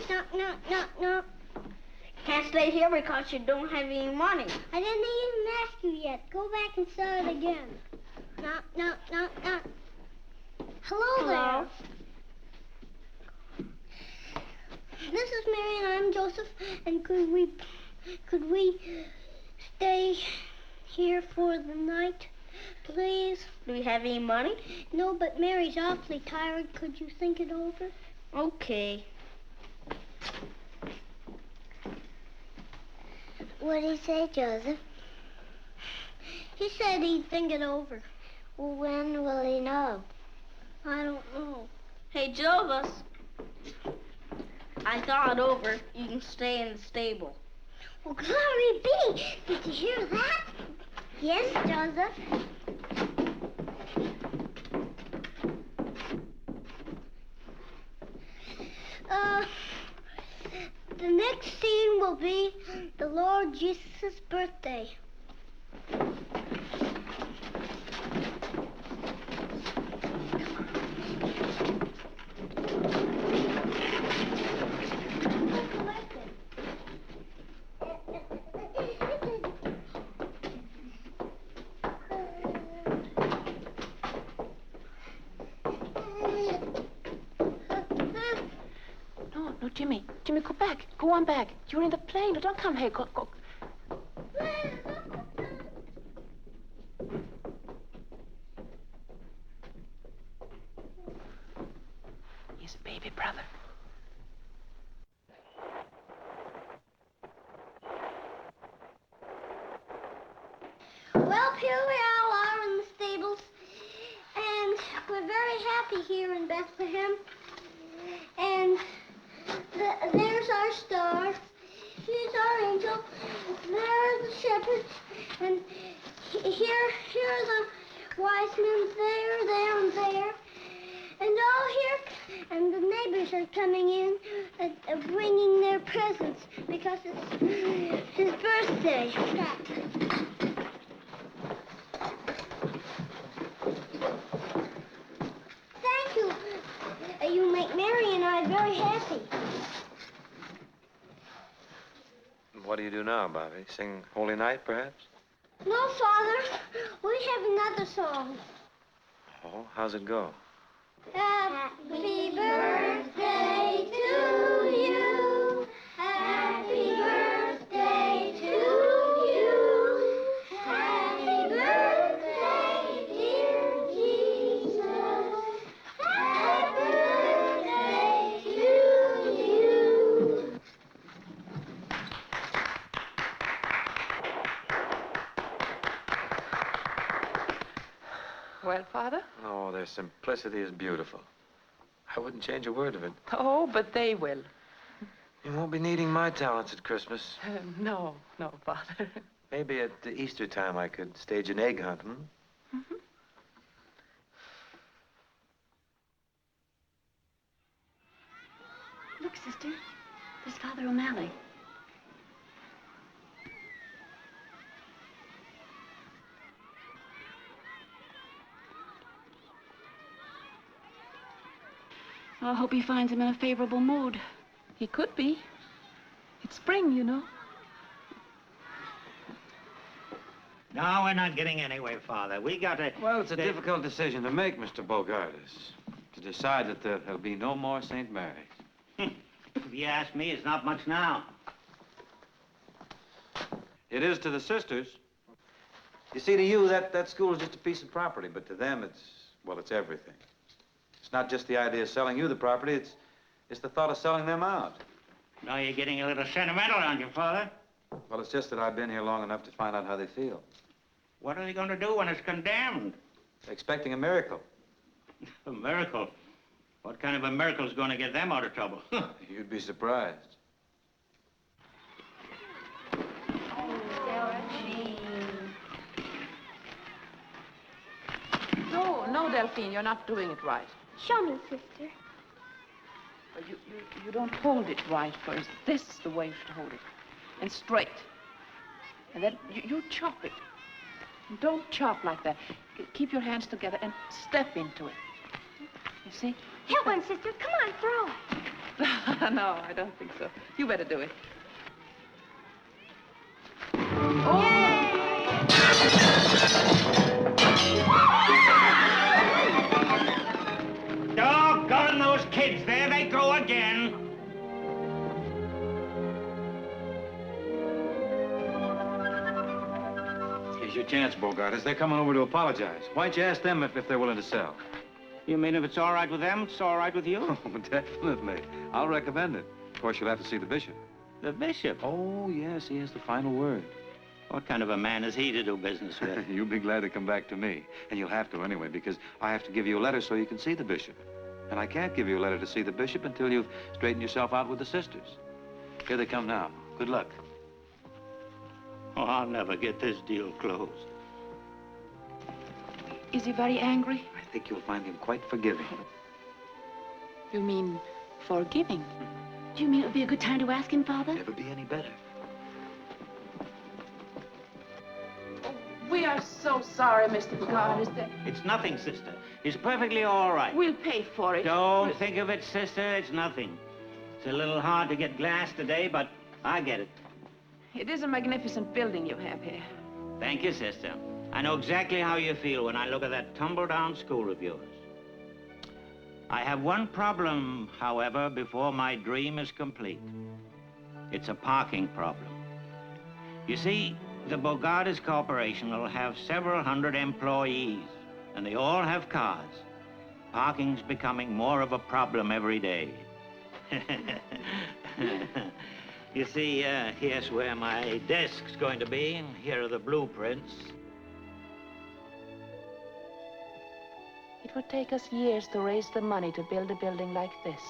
Knock, knock, knock, knock. Can't stay here because you don't have any money. I didn't even ask you yet. Go back and start it again. Knock, knock, knock, knock. Hello there. This is Mary and I'm Joseph. And could we stay here for the night, please? Do we have any money? No, but Mary's awfully tired. Could you think it over? Okay. What did he say, Joseph? He said he'd think it over. Well, when will he know? I don't know. Hey, Joseph. I thought it over. You can stay in the stable. Well, glory be! Did you hear that? Yes, Joseph. The next scene will be the Lord Jesus' birthday. No, Jimmy. Jimmy, go back. Go on back. You're in the plane. No, don't come here. Go. He's a baby brother. Well, here we all are in the stables, and we're very happy here in Bethlehem. And there's our star. Here's our angel. There are the shepherds. And here are the wise men there, and there. And all here, and the neighbors are coming in, bringing their presents because it's his birthday. Thank you. You make Mary and I very happy. What do you do now, Bobby? Sing Holy Night, perhaps? No, Father. We have another song. Oh, how's it go? Happy birthday to you. Happy birthday to you. Happy birthday, dear Jesus. Happy birthday to you. Well, Father? Oh, their simplicity is beautiful. I wouldn't change a word of it. Oh, but they will. You won't be needing my talents at Christmas. No, Father. Maybe at the Easter time I could stage an egg hunt, Look, sister. There's Father O'Malley. I hope he finds him in a favorable mood. He could be. It's spring, you know. No, we're not getting anywhere, Father. We got to... Well, it's a difficult decision to make, Mr. Bogartis. To decide that there'll be no more St. Mary's. If you ask me, it's not much now. It is to the sisters. You see, to you, that school is just a piece of property, but to them, it's everything. It's not just the idea of selling you the property, it's the thought of selling them out. Now you're getting a little sentimental, aren't you, Father? Well, it's just that I've been here long enough to find out how they feel. What are they going to do when it's condemned? Expecting a miracle. A miracle? What kind of a miracle is going to get them out of trouble? You'd be surprised. No, Delphine, you're not doing it right. Show me, sister. You don't hold it right first. This is the way to hold it. And straight. And then you chop it. And don't chop like that. Keep your hands together and step into it. You see? Hit one, sister. Come on, throw it. No, I don't think so. You better do it. Doggone those kids. There they go again. Here's your chance, Bogart. They're coming over to apologize. Why don't you ask them if they're willing to sell? You mean if it's all right with them, it's all right with you? Oh, definitely. I'll recommend it. Of course, you'll have to see the bishop. The bishop? Oh, yes, he has the final word. What kind of a man is he to do business with? You'll be glad to come back to me. And you'll have to anyway, because I have to give you a letter so you can see the bishop. And I can't give you a letter to see the bishop until you've straightened yourself out with the sisters. Here they come now. Good luck. Oh, I'll never get this deal closed. Is he very angry? I think you'll find him quite forgiving. You mean forgiving? Do you mean it would be a good time to ask him, Father? Never be any better. We are so sorry, Mr. Bogart. It's nothing, sister. He's perfectly all right. We'll pay for it. Don't think of it, sister. It's nothing. It's a little hard to get glass today, but I get it. It is a magnificent building you have here. Thank you, sister. I know exactly how you feel when I look at that tumble-down school of yours. I have one problem, however, before my dream is complete. It's a parking problem. You see, the Bogartis Corporation will have several hundred employees, and they all have cars. Parking's becoming more of a problem every day. You see, here's where my desk's going to be, and here are the blueprints. It would take us years to raise the money to build a building like this.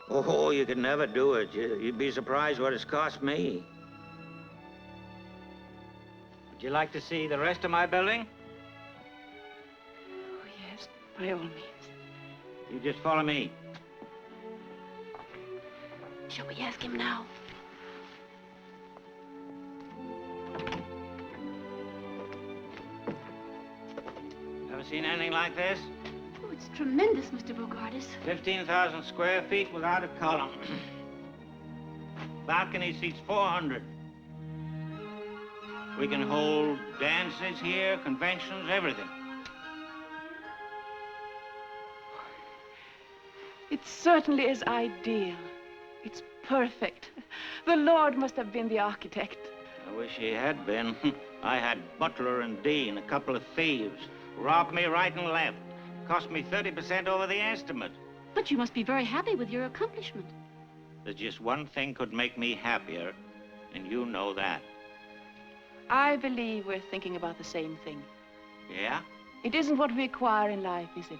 Oh, you could never do it. You'd be surprised what it's cost me. Would you like to see the rest of my building? Oh, yes, by all means. You just follow me. Shall we ask him now? Ever seen anything like this? Oh, it's tremendous, Mr. Bogartis. 15,000 square feet without a column. Balcony seats 400. We can hold dances here, conventions, everything. It certainly is ideal. It's perfect. The Lord must have been the architect. I wish he had been. I had Butler and Dean, a couple of thieves. Robbed me right and left. Cost me 30% over the estimate. But you must be very happy with your accomplishment. There's just one thing could make me happier, and you know that. I believe we're thinking about the same thing. Yeah? It isn't what we acquire in life, is it?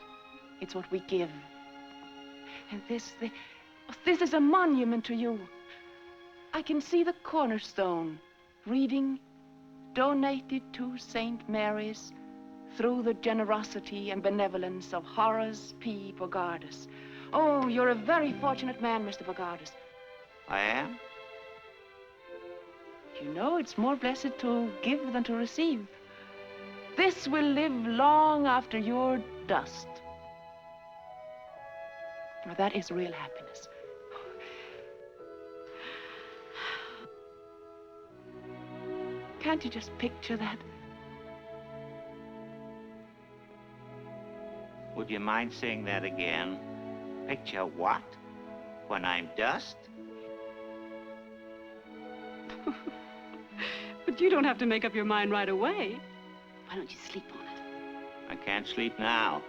It's what we give. And this is a monument to you. I can see the cornerstone reading, donated to St. Mary's through the generosity and benevolence of Horace P. Bogartis. Oh, you're a very fortunate man, Mr. Bogartis. I am? You know, it's more blessed to give than to receive. This will live long after you're dust. Now, that is real happiness. Can't you just picture that? Would you mind saying that again? Picture what? When I'm dust? But you don't have to make up your mind right away. Why don't you sleep on it? I can't sleep now.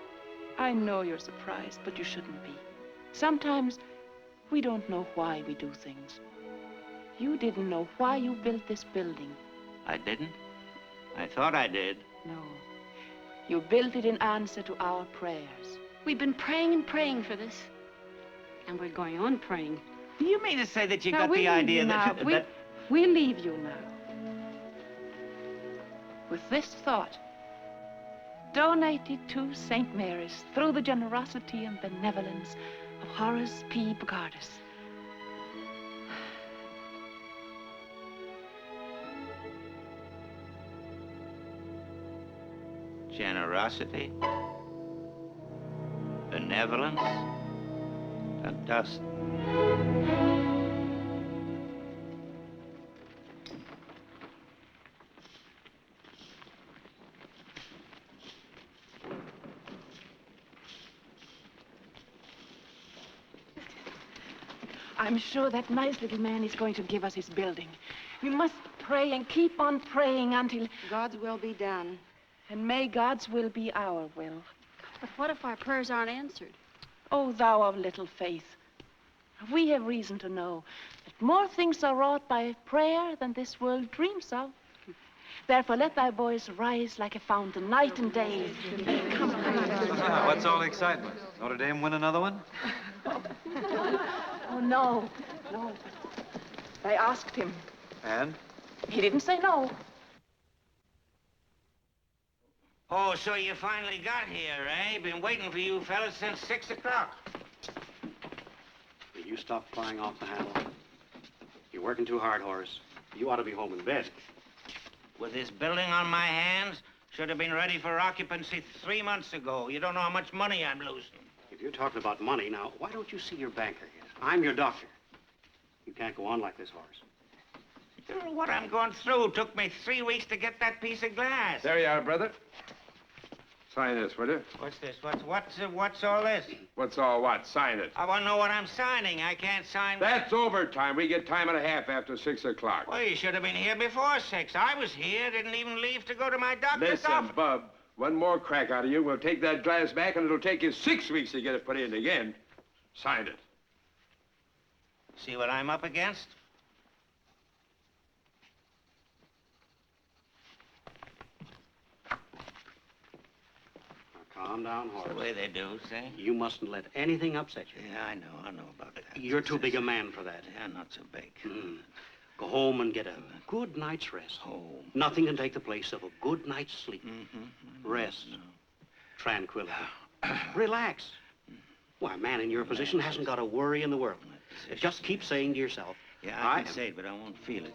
I know you're surprised, but you shouldn't be. Sometimes We don't know why we do things. You didn't know why you built this building. I didn't. I thought I did. No. You built it in answer to our prayers. We've been praying and praying for this. And we're going on praying. Do you mean to say that you Now, got we'll the leave idea you that... now. We'll leave you now. With this thought, donated to St. Mary's through the generosity and benevolence of Horace P. Bogardus. Generosity, benevolence, and dust. I'm sure that nice little man is going to give us his building. We must pray and keep on praying until... God's will be done. And may God's will be our will. But what if our prayers aren't answered? O thou of little faith, we have reason to know that more things are wrought by prayer than this world dreams of. Therefore, let thy boys rise like a fountain, night and day. Come on. What's all the excitement? Notre Dame win another one? Oh, no, no. I asked him. And? He didn't say no. Oh, so you finally got here, eh? Been waiting for you fellas since 6 o'clock. Will you stop flying off the handle? You're working too hard, Horace. You ought to be home in bed. With this building on my hands, should have been ready for occupancy 3 months ago. You don't know how much money I'm losing. If you're talking about money now, why don't you see your banker here? I'm your doctor. You can't go on like this, Horace. You know what I'm going through. Took me 3 weeks to get that piece of glass. There you are, brother. Sign this, will you? What's this? What's all this? What's all what? Sign it. I want to know what I'm signing. I can't sign... That's overtime. We get time and a half after 6 o'clock. Well, you should have been here before 6. I was here, didn't even leave to go to my doctor's Listen, office. Bub, one more crack out of you, we'll take that glass back, and it'll take you 6 weeks to get it put in again. Sign it. See what I'm up against? Calm down, Horace. That's the way they do, see? You mustn't let anything upset you. Yeah, I know about that. You're too big a man for that. Yeah, not so big. Go home and get a good night's rest. Home. Nothing can take the place of a good night's sleep. Rest. Tranquility. Relax. Why, a man in your position hasn't got a worry in the world. Just keep saying to yourself, Yeah, I can say it, but I won't feel it.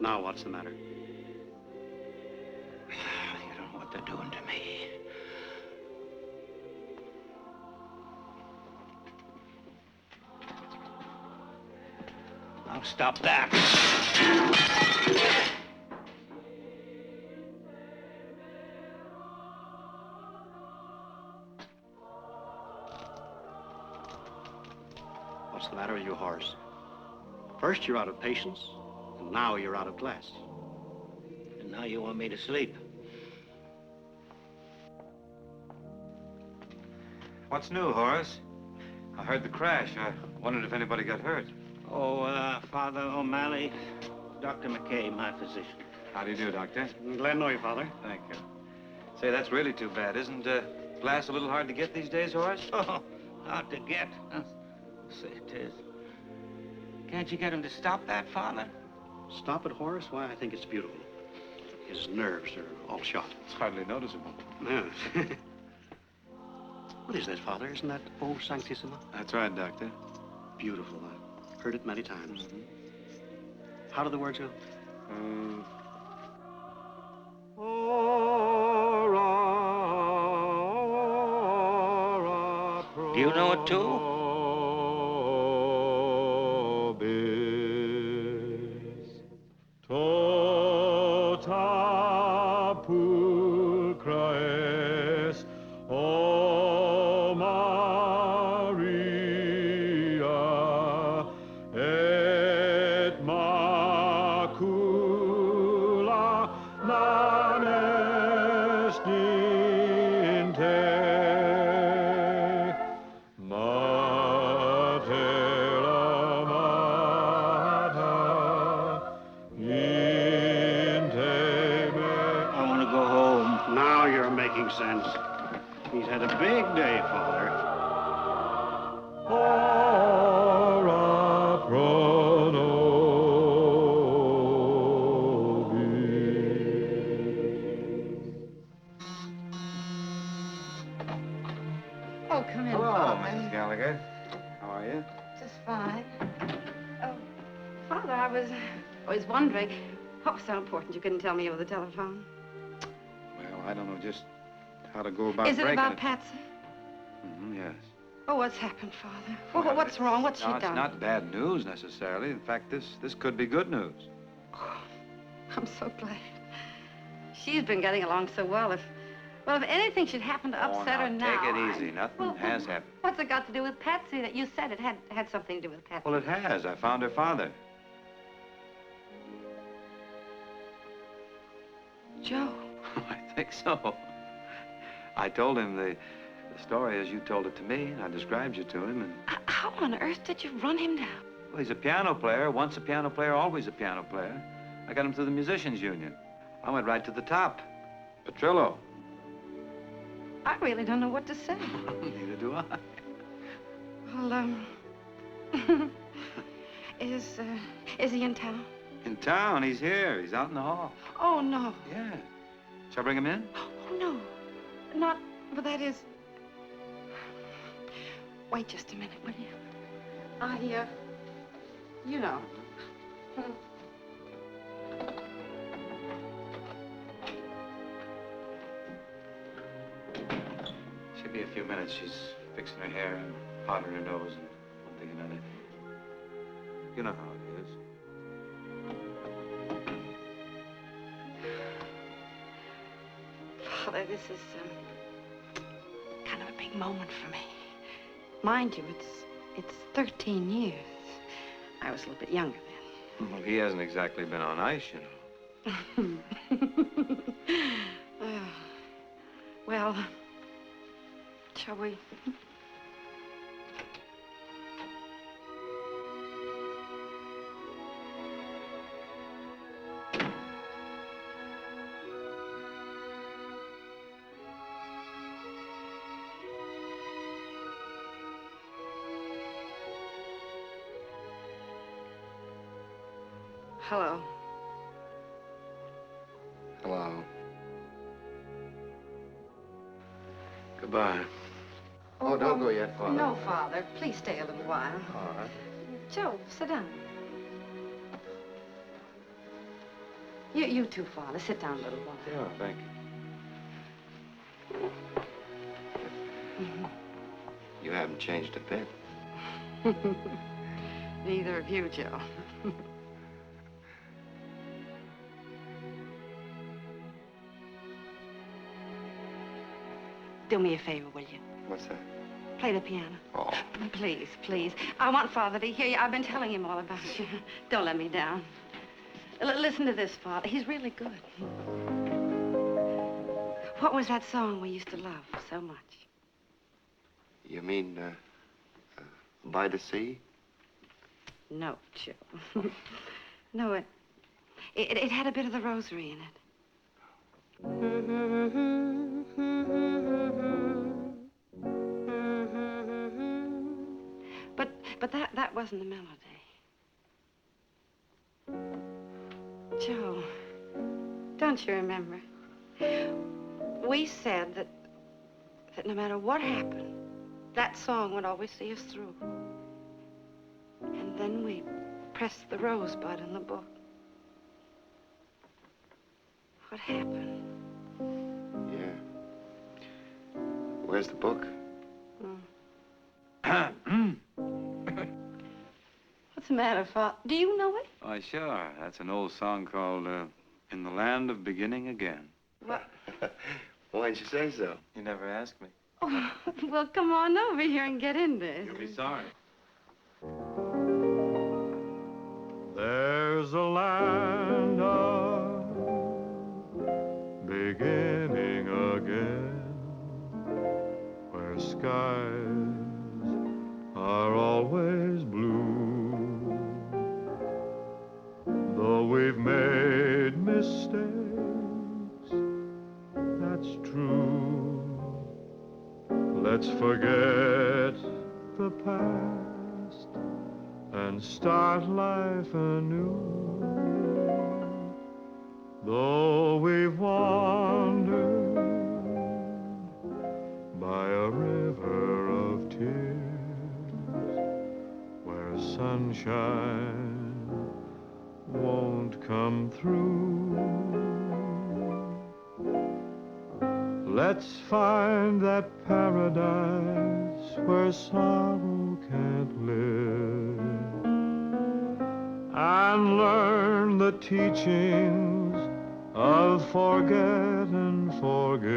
Now what's the matter? You don't know what they're doing to me. I'll stop that. What's the matter with you, Horace? First you're out of patience, and now you're out of class. And now you want me to sleep. What's new, Horace? I heard the crash. I wondered if anybody got hurt. Oh, Father O'Malley, Dr. McCarey, my physician. How do you do, Doctor? I'm glad to know you, Father. Thank you. Say, that's really too bad. Isn't glass a little hard to get these days, Horace? Oh, hard to get. Say it is. Can't you get him to stop that, Father? Stop it, Horace? Why, I think it's beautiful. His nerves are all shot. It's hardly noticeable. Yeah. What is that, Father? Isn't that O Sanctissima? That's right, Doctor. Beautiful. I've heard it many times. How do the words go? Do you know it, too? are you? Just fine. Oh, Father, I was wondering. What was so important you couldn't tell me over the telephone? Well, I don't know just how to go about Is it breaking about Patsy? Yes. Oh, what's happened, Father? Well, what's wrong? What's she No, done? it's not bad news, necessarily. In fact, this could be good news. Oh, I'm so glad. She's been getting along so well. If anything should happen to upset her now... Take it easy. Nothing has happened. What's it got to do with Patsy? That you said it had something to do with Patsy. Well, it has. I found her father. Joe. I think so. I told him the story as you told it to me, and I described you to him, and... How on earth did you run him down? Well, he's a piano player. Once a piano player, always a piano player. I got him through the Musicians Union. I went right to the top. Petrillo. I really don't know what to say. Neither do I. Well, is he in town? In town? He's here. He's out in the hall. Oh, no. Yeah. Shall I bring him in? Oh, no. Not... But that is... Wait just a minute, will you? You know. She'll be a few minutes. She's fixing her hair and powdering her nose and one thing and another. You know how it is. Father, this is kind of a big moment for me. Mind you, it's 13 years. I was a little bit younger then. Well, he hasn't exactly been on ice, you know. Well, shall we? Hello. Hello. Goodbye. Oh, don't go yet, Father. No, Father. Please stay a little while. All right. Joe, sit down. You too, Father. Sit down a little while. Yeah, thank you. You haven't changed a bit. Neither of you, Joe. Do me a favor, will you? What's that? Play the piano. Oh. Please, please. I want Father to hear you. I've been telling him all about you. Don't let me down. Listen to this, Father. He's really good. What was that song we used to love so much? You mean, By the Sea? No, Joe. No, it had a bit of the rosary in it. But that wasn't the melody. Joe, don't you remember? We said that no matter what happened, that song would always see us through. And then we pressed the rosebud in the book. What happened? Yeah. Where's the book? What's the matter, Father? Do you know it? Why, sure. That's an old song called In the Land of Beginning Again. What? Why didn't you say so? You never asked me. Oh, well, come on over here and get in this. You'll be sorry. There's a land of beginning again, where skies are always blue. Though we've made mistakes, that's true. Let's forget the past and start life anew. Though we've wandered by a river of tears, sunshine won't come through. Let's find that paradise where sorrow can't live, and learn the teachings of forget and forgive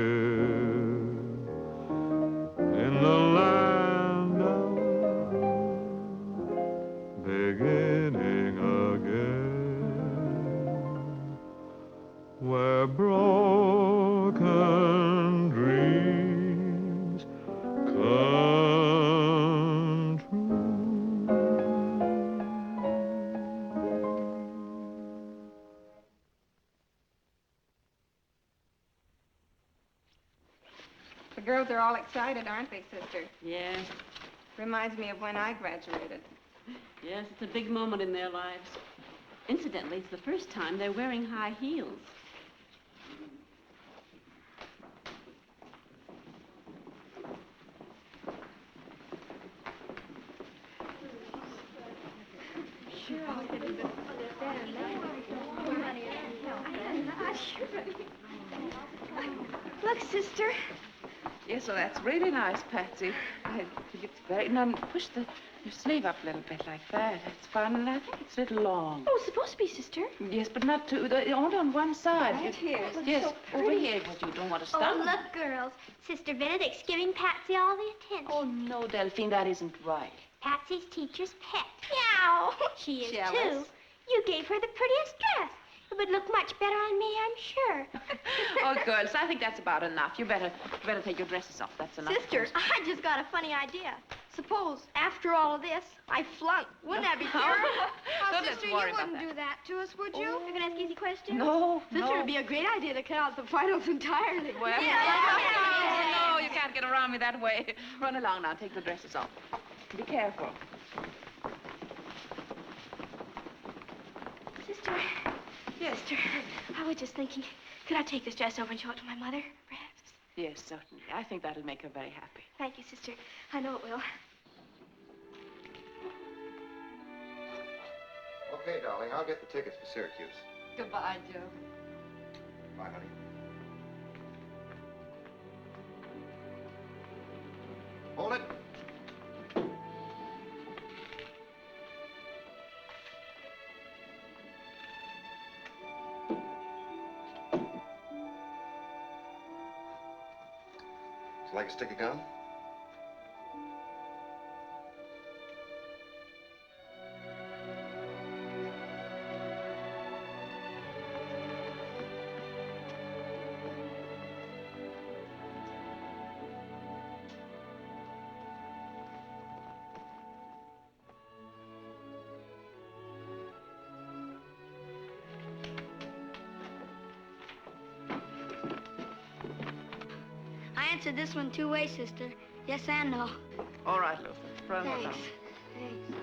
in the land of beginning again, where broken dreams come true. The girls are all excited, aren't they, sister? Yes. Reminds me of when I graduated. Yes, it's a big moment in their lives. Incidentally, it's the first time they're wearing high heels. Sure, I'll get a bit better later. Look, sister. Yes, well, that's really nice, Patsy. I think it's very... Now, push your sleeve up a little bit like that. That's fine, and I think it's a little long. Oh, it's supposed to be, sister. Yes, but not too... Only on one side. Right here. Yes, So over here, but you don't want to Oh, stop. look, girls. Sister Benedict's giving Patsy all the attention. Oh, no, Delphine, that isn't right. Patsy's teacher's pet. Meow. She is, Jealous? too. You gave her the prettiest dress. It would look much better on me, I'm sure. Oh, girls, I think that's about enough. You better take your dresses off. That's enough. Sister, I just got a funny idea. Suppose, after all of this, I flunk. Wouldn't that be terrible? Don't let's worry about wouldn't that. do that to us, would you? You're going to ask easy questions? No, Sister, no. it'd be a great idea to cut out the finals entirely. Well, Yeah. no, you can't get around me that way. Run along now. Take the dresses off. Be careful. Sister. Yes. Sister, I was just thinking, could I take this dress over and show it to my mother, perhaps? Yes, certainly. I think that'll make her very happy. Thank you, sister. I know it will. Okay, darling, I'll get the tickets for Syracuse. Goodbye, Joe. Bye, honey. Hold it. Would you like a stick of gum? I answered this one two ways, sister. Yes and no. All right, Luther. Run along. Thanks. Thanks.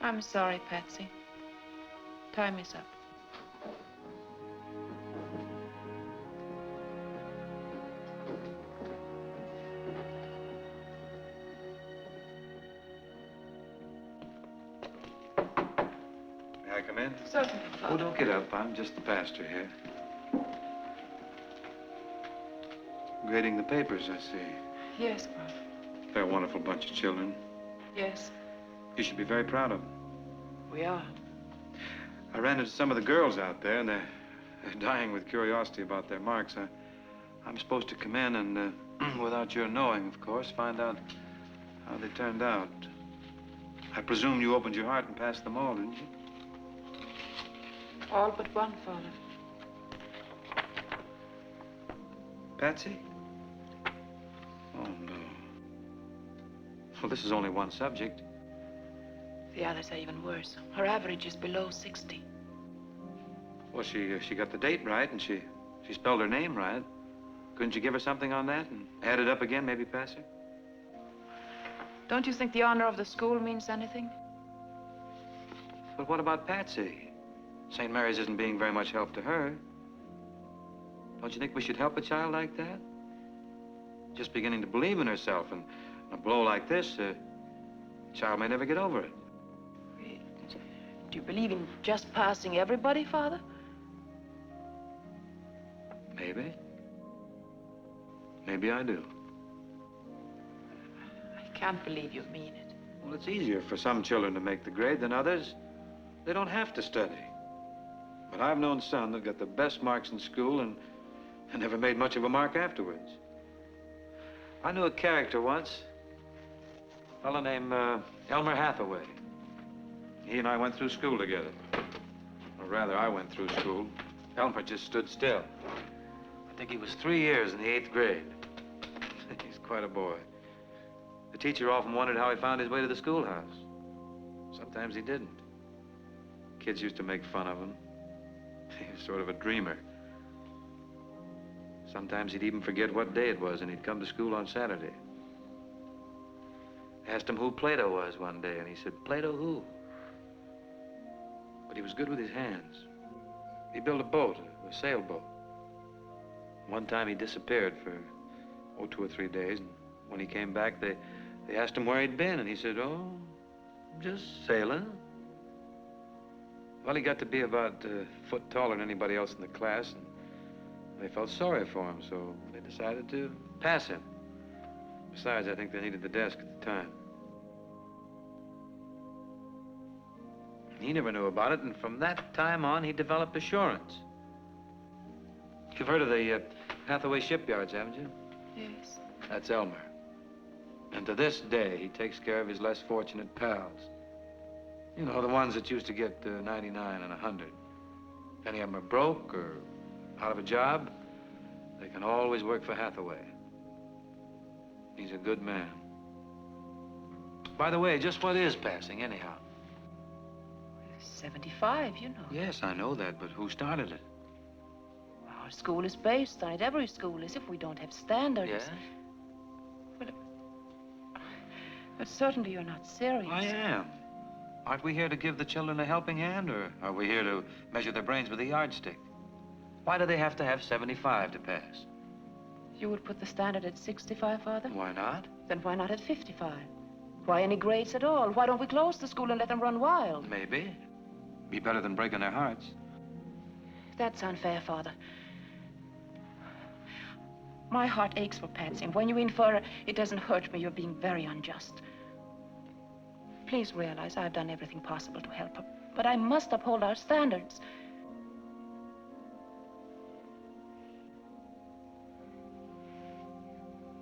I'm sorry, Patsy. Time is up. May I come in? Certainly, Oh, don't get up. I'm just the pastor here. Grading the papers, I see. Yes, Father. They're a wonderful bunch of children. Yes, You should be very proud of them. we are. I ran into some of the girls out there, and they're dying with curiosity about their marks. I'm supposed to come in and, without your knowing, of course, find out how they turned out. I presume you opened your heart and passed them all, didn't you? All but one, Father. Patsy? Oh, no. Well, this is only one subject. The others are even worse. Her average is below 60. Well, she got the date right, and she spelled her name right. Couldn't you give her something on that and add it up again, maybe pass her? Don't you think the honor of the school means anything? But what about Patsy? St. Mary's isn't being very much help to her. Don't you think we should help a child like that? Just beginning to believe in herself, and a blow like this, a child may never get over it. Do you believe in just passing everybody, Father? Maybe. Maybe I do. I can't believe you mean it. Well, it's easier for some children to make the grade than others. They don't have to study. But I've known some that got the best marks in school and never made much of a mark afterwards. I knew a character once, a fellow named Elmer Hathaway. He and I went through school together. Or rather, I went through school. Elmer just stood still. I think he was 3 years in the 8th grade. He's quite a boy. The teacher often wondered how he found his way to the schoolhouse. Sometimes he didn't. Kids used to make fun of him. He was sort of a dreamer. Sometimes he'd even forget what day it was, and he'd come to school on Saturday. Asked him who Plato was one day, and he said, "Plato who?" But he was good with his hands. He built a boat, a sailboat. One time he disappeared for, 2 or 3 days, and when he came back, they asked him where he'd been, and he said, "Oh, just sailing." Well, he got to be about a foot taller than anybody else in the class, and they felt sorry for him, so they decided to pass him. Besides, I think they needed the desk at the time. He never knew about it, and from that time on, he developed assurance. You've heard of the Hathaway shipyards, haven't you? Yes. That's Elmer. And to this day, he takes care of his less fortunate pals. You know, the ones that used to get 99 and 100. If any of them are broke or out of a job, they can always work for Hathaway. He's a good man. By the way, just what is passing, anyhow? 75, you know. Yes, I know that, but who started it? Our school is based on it. Every school is if we don't have standards. Yes? But certainly you're not serious. I am. Aren't we here to give the children a helping hand, or are we here to measure their brains with a yardstick? Why do they have to have 75 to pass? You would put the standard at 65, Father? Why not? Then why not at 55? Why any grades at all? Why don't we close the school and let them run wild? Maybe. Be better than breaking their hearts. That's unfair, Father. My heart aches for Patsy, and when you infer it doesn't hurt me, you're being very unjust. Please realize I've done everything possible to help her, but I must uphold our standards.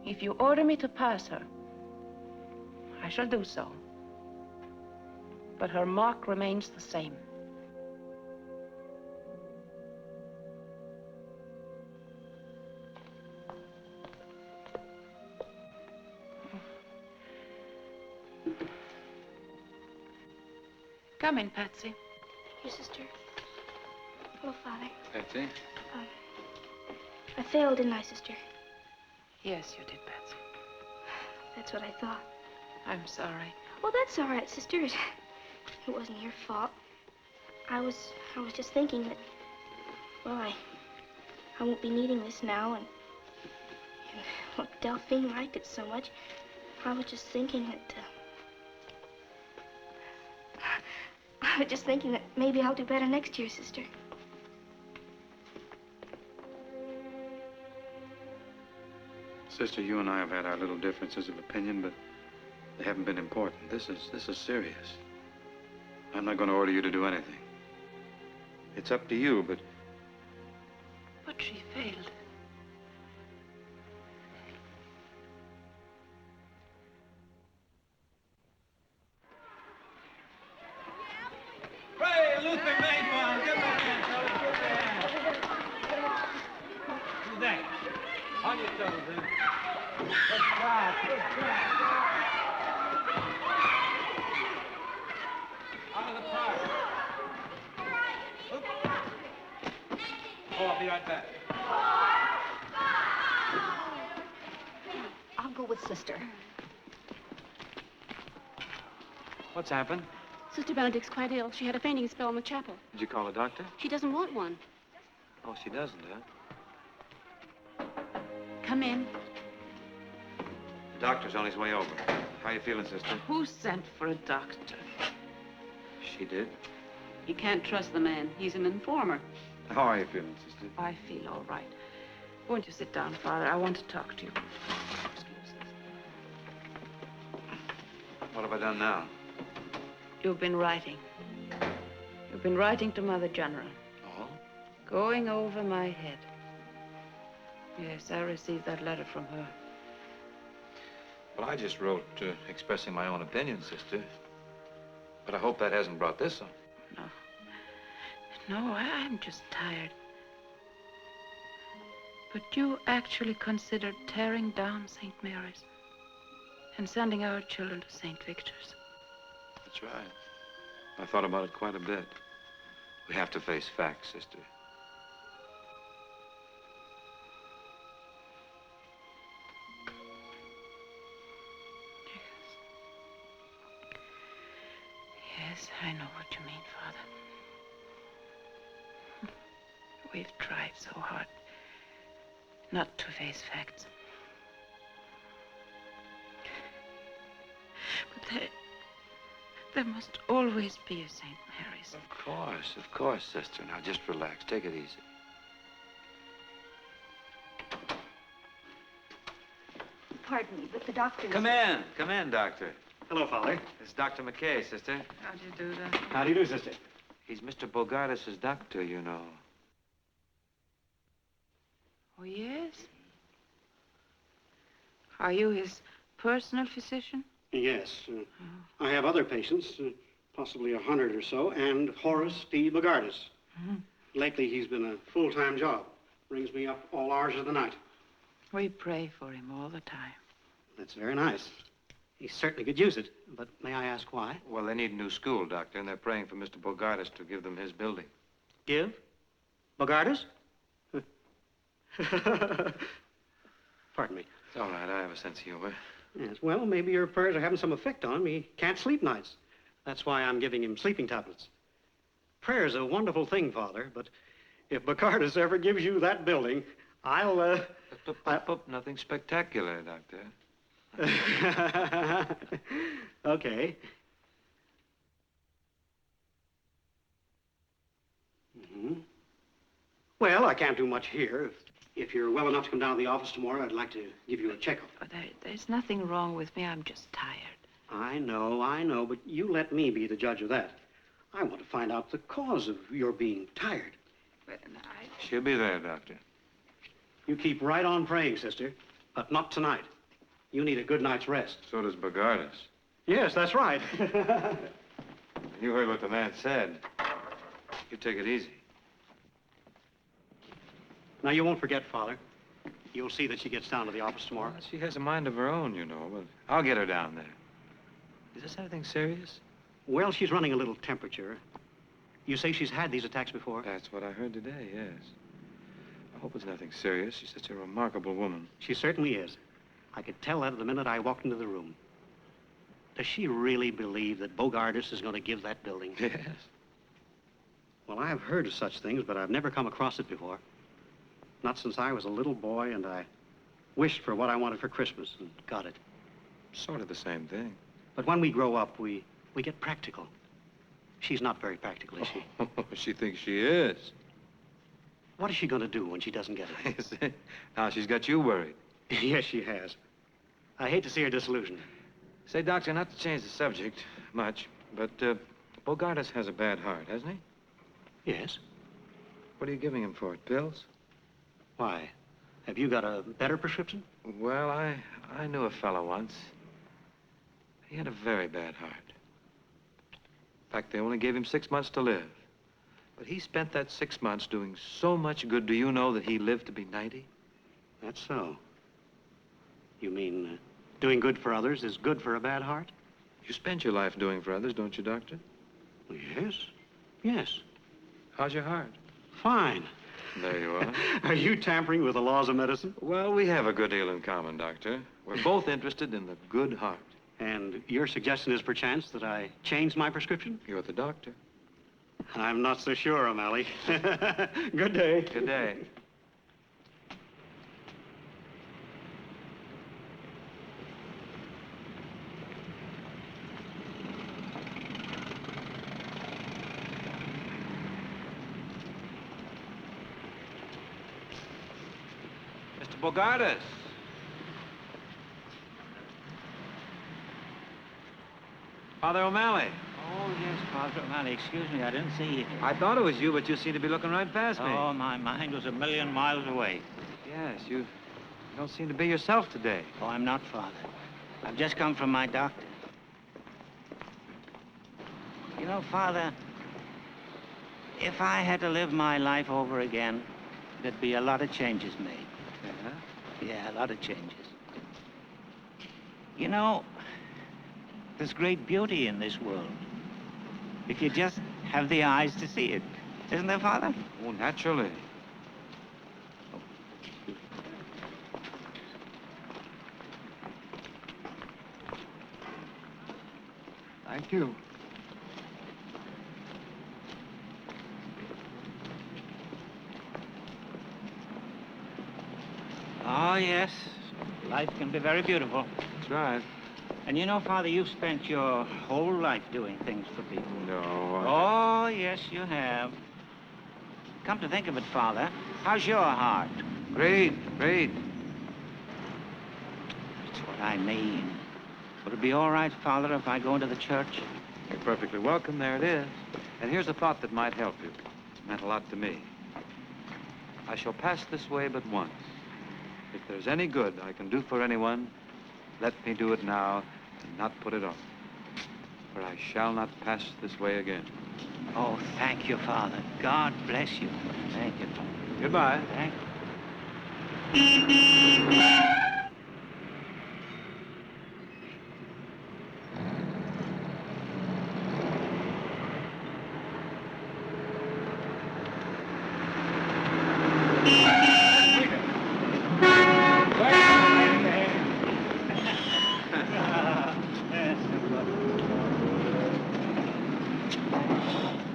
If you order me to pass her, I shall do so. But her mark remains the same. Come in, Patsy. Your sister. Hello, Father. Patsy? I failed, didn't I, sister? Yes, you did, Patsy. That's what I thought. I'm sorry. Well, that's all right, sister. It wasn't your fault. I was just thinking that, well, I won't be needing this now, and look, Delphine liked it so much. I was just thinking that, maybe I'll do better next year, sister. Sister, you and I have had our little differences of opinion, but they haven't been important. This is serious. I'm not going to order you to do anything. It's up to you, but... But she failed. Luther made one. Give him a hand, fellas. Give him a hand. Who's that? On your toes, then. Good job. Good job. Out of the park. Oop. Oh, I'll be right back. I'll go with Sister. What's happened? Sister Benedict's quite ill. She had a fainting spell in the chapel. Did you call a doctor? She doesn't want one. Oh, she doesn't, huh? Come in. The doctor's on his way over. How you feeling, sister? Who sent for a doctor? She did. You can't trust the man. He's an informer. How are you feeling, sister? I feel all right. Won't you sit down, Father? I want to talk to you. What have I done now? You've been writing. You've been writing to Mother General. Oh? Going over my head. Yes, I received that letter from her. Well, I just wrote expressing my own opinion, sister. But I hope that hasn't brought this on. No, I'm just tired. But you actually considered tearing down St. Mary's and sending our children to St. Victor's. That's right. I thought about it quite a bit. We have to face facts, sister. Yes, I know what you mean, Father. We've tried so hard not to face facts. But there must always be a St. Mary's. Of course, sister. Now, just relax. Take it easy. Pardon me, but the doctor... Come in, doctor. Hello, Father. It's Dr. McCarey, sister. How do you do that? How do you do, sister? He's Mr. Bogardus's doctor, you know. Oh, yes? Are you his personal physician? Yes. I have other patients, possibly 100 or so, and Horace P. Bogardus. Lately, he's been a full-time job. Brings me up all hours of the night. We pray for him all the time. That's very nice. He certainly could use it, but may I ask why? Well, they need a new school, doctor, and they're praying for Mr. Bogardus to give them his building. Give? Bogardus? Pardon me. It's all right. I have a sense of humor. Yes, well, maybe your prayers are having some effect on him. He can't sleep nights. That's why I'm giving him sleeping tablets. Prayer's a wonderful thing, Father, but if Bogardus ever gives you that building, I'll, Nothing spectacular, doctor. Okay. Well, I can't do much here. If you're well enough to come down to the office tomorrow, I'd like to give you a checkup. There's nothing wrong with me. I'm just tired. I know, but you let me be the judge of that. I want to find out the cause of your being tired. She'll be there, doctor. You keep right on praying, sister, but not tonight. You need a good night's rest. So does Bogardus. Yes, that's right. You heard what the man said. You take it easy. Now, you won't forget, Father. You'll see that she gets down to the office tomorrow. She has a mind of her own, you know, but I'll get her down there. Is this anything serious? Well, she's running a little temperature. You say she's had these attacks before? That's what I heard today, yes. I hope it's nothing serious. She's such a remarkable woman. She certainly is. I could tell that the minute I walked into the room. Does she really believe that Bogardus is going to give that building? Yes. Well, I've heard of such things, but I've never come across it before. Not since I was a little boy and I wished for what I wanted for Christmas and got it. Sort of the same thing. But when we grow up, we get practical. She's not very practical, is she? Oh, she thinks she is. What is she going to do when she doesn't get it? Now she's got you worried. Yes, she has. I hate to see her disillusioned. Say, Doctor, not to change the subject much, but Bogardus has a bad heart, hasn't he? Yes. What are you giving him for it, pills? Why? Have you got a better prescription? Well, I knew a fellow once. He had a very bad heart. In fact, they only gave him 6 months to live. But he spent that 6 months doing so much good. Do you know that he lived to be 90? That's so. You mean doing good for others is good for a bad heart? You spend your life doing for others, don't you, Doctor? Well, yes. Yes. How's your heart? Fine. There you are. Are you tampering with the laws of medicine? Well, we have a good deal in common, Doctor. We're both interested in the good heart. And your suggestion is perchance that I change my prescription? You're the doctor. I'm not so sure, O'Malley. Good day. Good day. Mr. Bogartis. Father O'Malley. Oh, yes, Father O'Malley. Excuse me, I didn't see you. I thought it was you, but you seem to be looking right past me. Oh, my mind was a million miles away. Yes, you don't seem to be yourself today. Oh, I'm not, Father. I've just come from my doctor. You know, Father, if I had to live my life over again, there'd be a lot of changes made. Yeah? Yeah, a lot of changes. You know, there's great beauty in this world. If you just have the eyes to see it. Isn't there, Father? Oh, naturally. Thank you. Oh, yes. Life can be very beautiful. That's right. And you know, Father, you've spent your whole life doing things for people. No. Oh, yes, you have. Come to think of it, Father, how's your heart? Great, great. That's what I mean. Would it be all right, Father, if I go into the church? You're perfectly welcome. There it is. And here's a thought that might help you. It meant a lot to me. I shall pass this way but once. If there's any good I can do for anyone, let me do it now and not put it off. For I shall not pass this way again. Oh, thank you, Father. God bless you. Thank you. Goodbye. Thank you.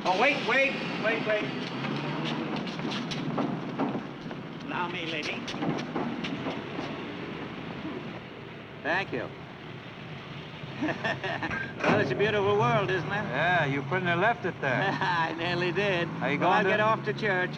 Oh, wait. Allow me, lady. Thank you. Well, it's a beautiful world, isn't it? Yeah, you pretty near left it there. I nearly did. Are you Well, going I'll to... get off to church.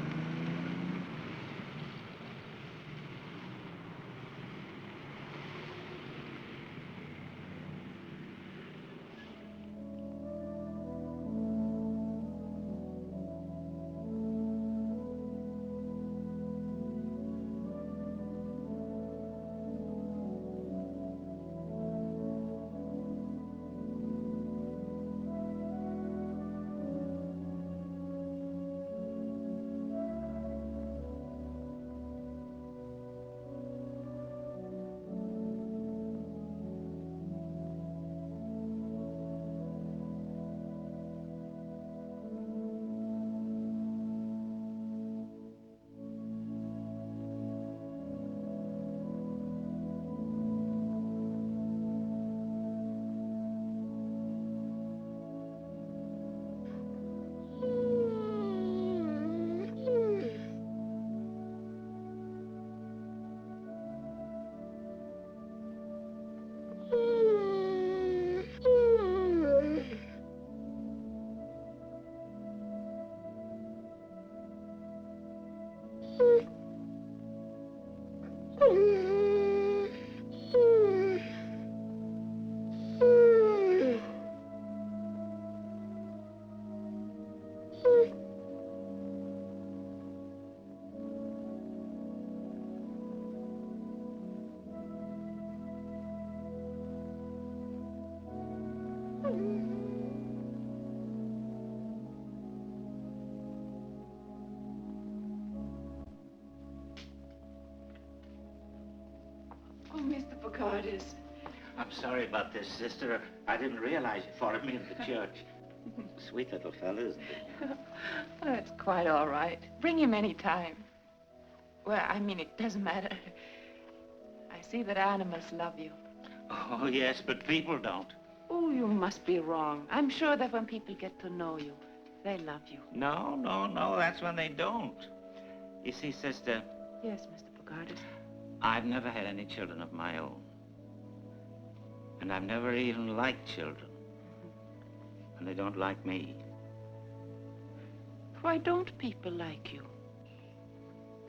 sorry about this, sister. I didn't realize you followed me in the church. Sweet little fella, isn't he? Oh, it's quite all right. Bring him any time. Well, I mean, it doesn't matter. I see that animals love you. Oh, yes, but people don't. Oh, you must be wrong. I'm sure that when people get to know you, they love you. No, that's when they don't. You see, sister, Yes, Mr. Bogardus. I've never had any children of my own. And I've never even liked children. And they don't like me. Why don't people like you?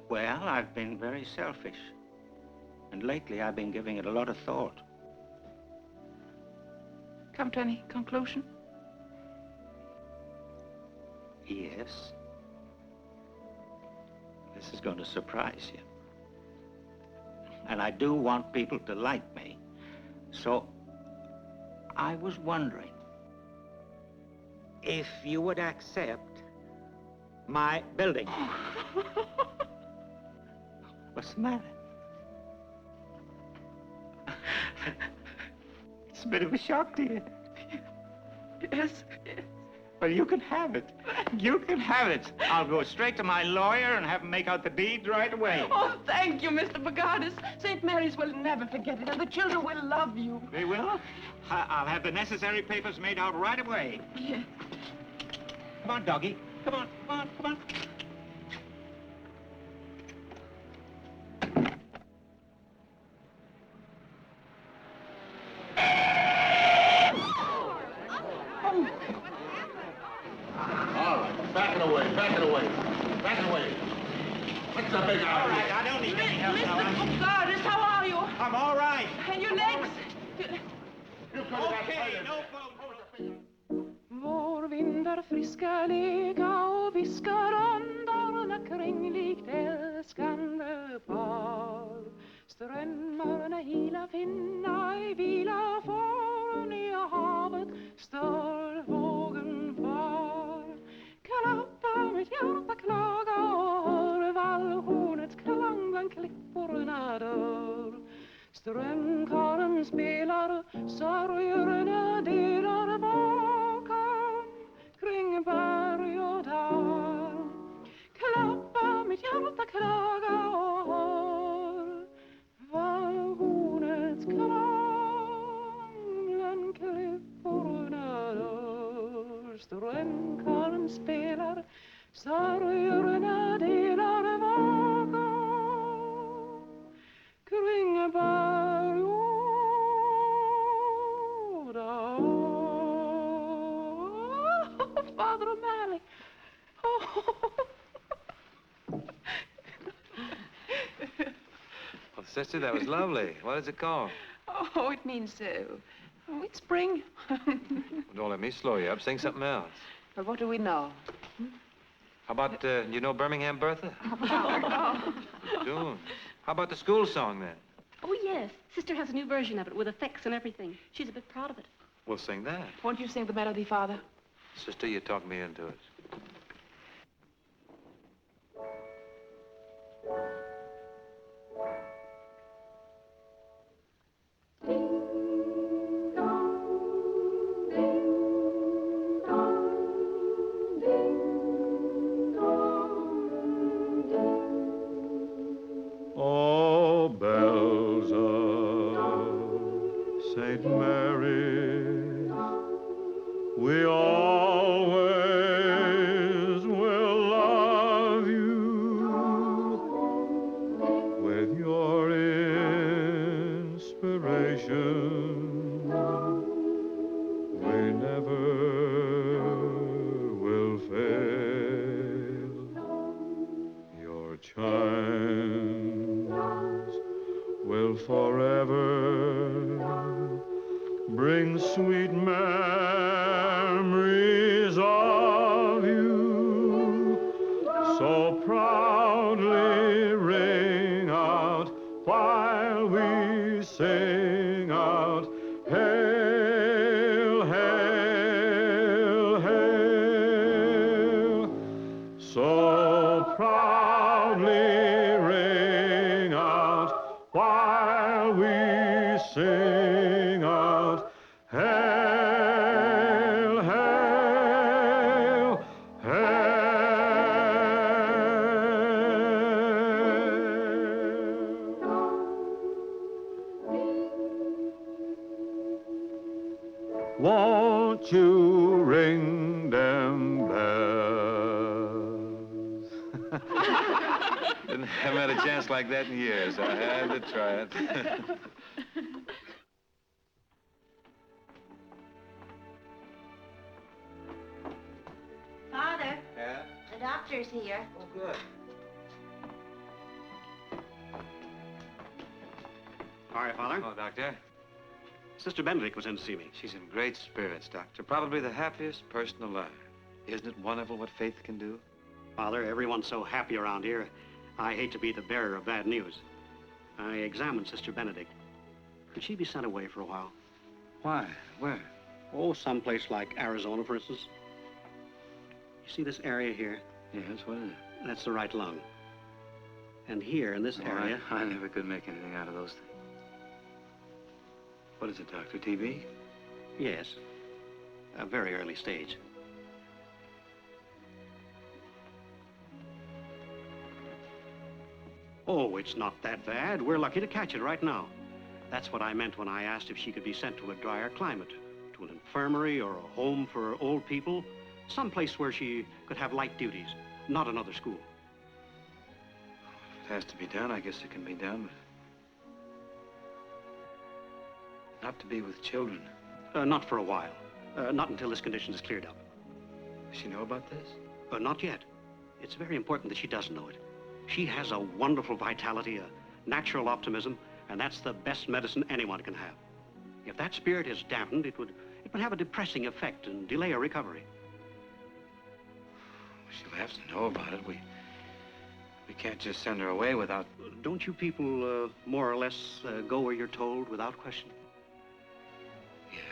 Well, I've been very selfish. And lately I've been giving it a lot of thought. Come to any conclusion? Yes. This is going to surprise you. And I do want people to like me. So I was wondering if you would accept my building. What's the matter? It's a bit of a shock to you. Yes. Well, you can have it. You can have it. I'll go straight to my lawyer and have him make out the deed right away. Oh, thank you, Mr. Bogardus. St. Mary's will never forget it, and the children will love you. They will? I'll have the necessary papers made out right away. Yes. Come on, doggy. Come on, come on, come on. All right, back it away, back it away, back it away. What's the big idea? All right, I don't need any help now. Mr. Bogardus, how are you? I'm all right. And your legs? Okay, no problem. Vår vindar friska leka och viskar andarna kring likt älskande par. Strömmarna hila finna i vila för nya havet stör vågen far. Klappa mitt hjärta klaga och hör vallhornets klang bland klipporna dör. Strömkaren spelar, sorgerna delar bakom kring berg och dal. Klappa mitt hjärta klaga och hör vallhornets klang bland klipporna dör. Strömkaren spelar, sorgerna delar bakom kring berg och dal. Father O'Malley. Well, sister, that was lovely. What is it called? Oh, it means, it's spring. Don't let me slow you up. Sing something else. But what do we know? How about, you know Birmingham Bertha? Oh. Tune. How about the school song, then? Oh, yes. Sister has a new version of it with effects and everything. She's a bit proud of it. We'll sing that. Won't you sing the melody, Father? Sister, you talked me into it. Oh, bells of St. Mary's, we always will love you with your inspiration. We never will fail. Your chimes will forever bring sweet memories won't you ring them bells? Haven't had a chance like that in years. I had to try it. Father, Yeah? the doctor's here. Oh, good. All right, Father. Oh, Doctor. Sister Benedict was in to see me. She's in great spirits, Doctor. Probably the happiest person alive. Isn't it wonderful what faith can do? Father, everyone's so happy around here. I hate to be the bearer of bad news. I examined Sister Benedict. Could she be sent away for a while? Why? Where? Oh, someplace like Arizona, for instance. You see this area here? Yes, what is it? That's the right lung. And here, in this area... I never could make anything out of those things. What is it, Doctor? TB? Yes. A very early stage. Oh, it's not that bad. We're lucky to catch it right now. That's what I meant when I asked if she could be sent to a drier climate, to an infirmary or a home for old people, someplace where she could have light duties, not another school. If it has to be done, I guess it can be done, but... not to be with children. Not for a while. Not until this condition is cleared up. Does she know about this? Not yet. It's very important that she doesn't know it. She has a wonderful vitality, a natural optimism, and that's the best medicine anyone can have. If that spirit is dampened, it would have a depressing effect and delay her recovery. She'll have to know about it. We can't just send her away without... Don't you people more or less go where you're told without question?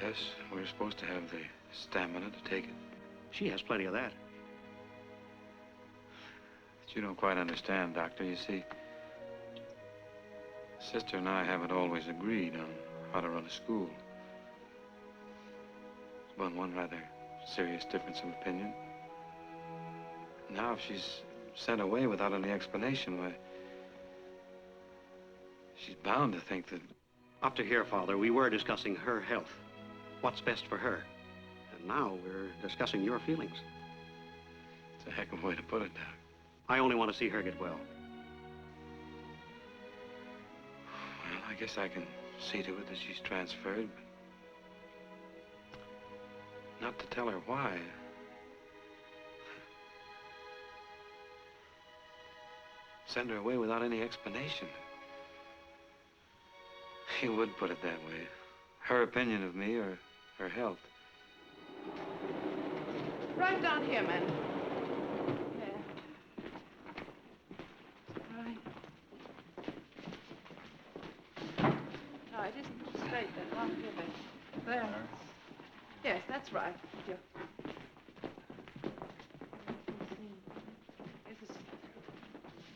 Yes, we're supposed to have the stamina to take it. She has plenty of that. But you don't quite understand, Doctor. You see, Sister and I haven't always agreed on how to run a school. There's been one rather serious difference of opinion. Now, if she's sent away without any explanation, why, she's bound to think that... Up to here, Father, we were discussing her health. What's best for her. And now we're discussing your feelings. It's a heck of a way to put it, Doc. I only want to see her get well. Well, I guess I can see to it that she's transferred, but not to tell her why. Send her away without any explanation. He would put it that way. Her opinion of me or her health. Right down here, man. There. Right. No, it isn't straight then. Down here, man. There. Yes, that's right. Yeah. This is...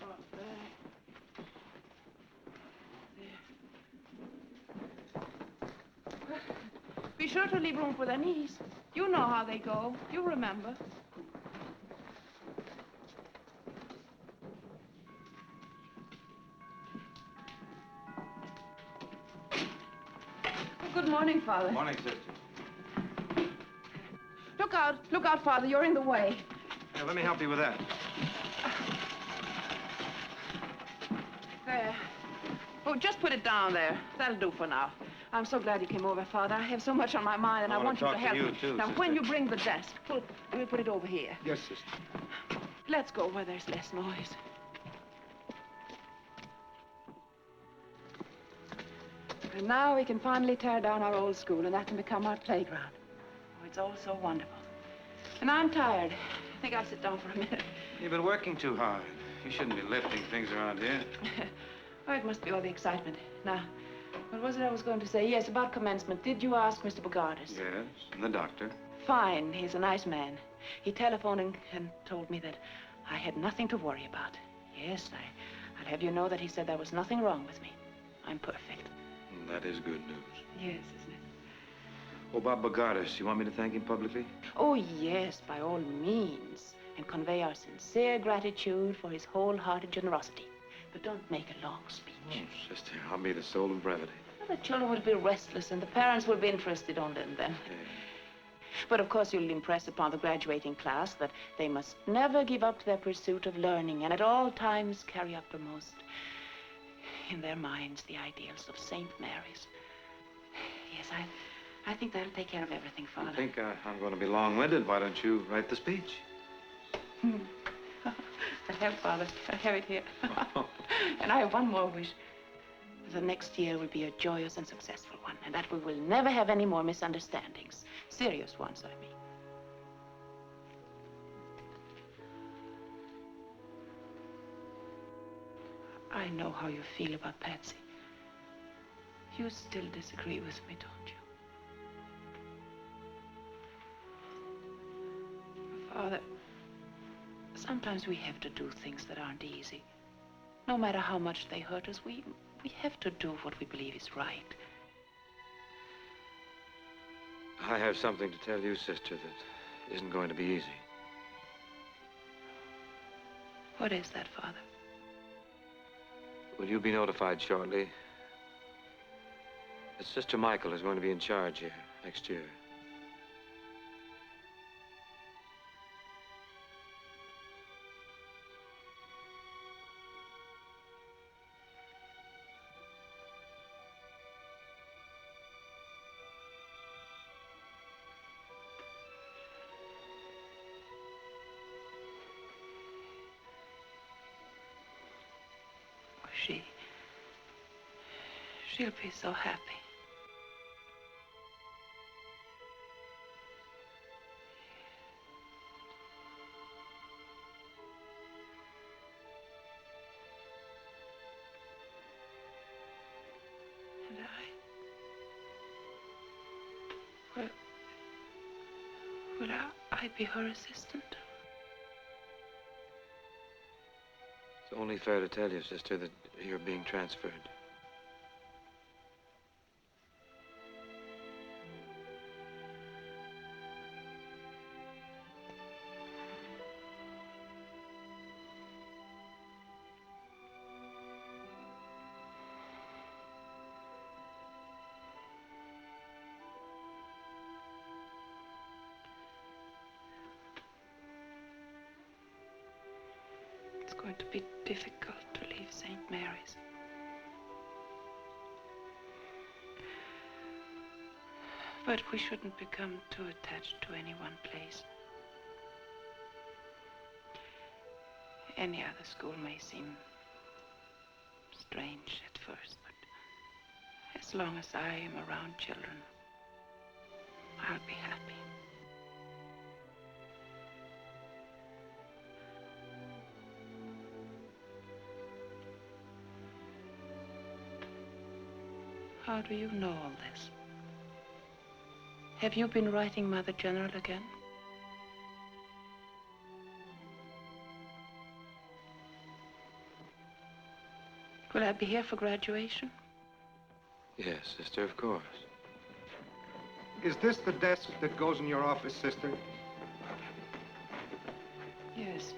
oh, there. Be sure to leave room for their knees. You know how they go. You remember. Good morning, Father. Morning, Sister. Look out, Father. You're in the way. Yeah, let me help you with that. There. Oh, just put it down there. That'll do for now. I'm so glad you came over, Father. I have so much on my mind, and I want you to help me. Too, now, Sister. when you bring the desk, we'll put it over here. Yes, Sister. Let's go where there's less noise. And now we can finally tear down our old school, and that can become our playground. Oh, it's all so wonderful. And I'm tired. I think I'll sit down for a minute. You've been working too hard. You shouldn't be lifting things around here. Oh, it must be all the excitement. Now, what was it I was going to say? Yes, about commencement. Did you ask Mr. Bogardus? Yes, and the doctor. Fine. He's a nice man. He telephoned and told me that I had nothing to worry about. Yes, I'll have you know that he said there was nothing wrong with me. I'm perfect. That is good news. Yes, isn't it? Oh, about Bogardus, you want me to thank him publicly? Oh, yes, by all means. And convey our sincere gratitude for his wholehearted generosity. But don't make a long speech. Oh, Sister, I'll be the soul of brevity. Well, the children will be restless, and the parents will be interested only in them. But of course you'll impress upon the graduating class that they must never give up their pursuit of learning and at all times carry uppermost in their minds the ideals of St. Mary's. Yes, I think that'll take care of everything, Father. I think I'm going to be long-winded. Why don't you write the speech? I have, Father. I have it here. And I have one more wish. The next year will be a joyous and successful one, and that we will never have any more misunderstandings. Serious ones, I mean. I know how you feel about Patsy. You still disagree with me, don't you? Father, sometimes we have to do things that aren't easy. No matter how much they hurt us, we have to do what we believe is right. I have something to tell you, sister, that isn't going to be easy. What is that, Father? Will you be notified shortly that Sister Michael is going to be in charge here next year? She'll be so happy. And will I be her assistant? It's only fair to tell you, sister, that you're being transferred. It's going to be difficult to leave St. Mary's. But we shouldn't become too attached to any one place. Any other school may seem strange at first, but as long as I am around children, I'll be happy. How do you know all this? Have you been writing Mother General again? Will I be here for graduation? Yes, sister, of course. Is this the desk that goes in your office, sister? Yes.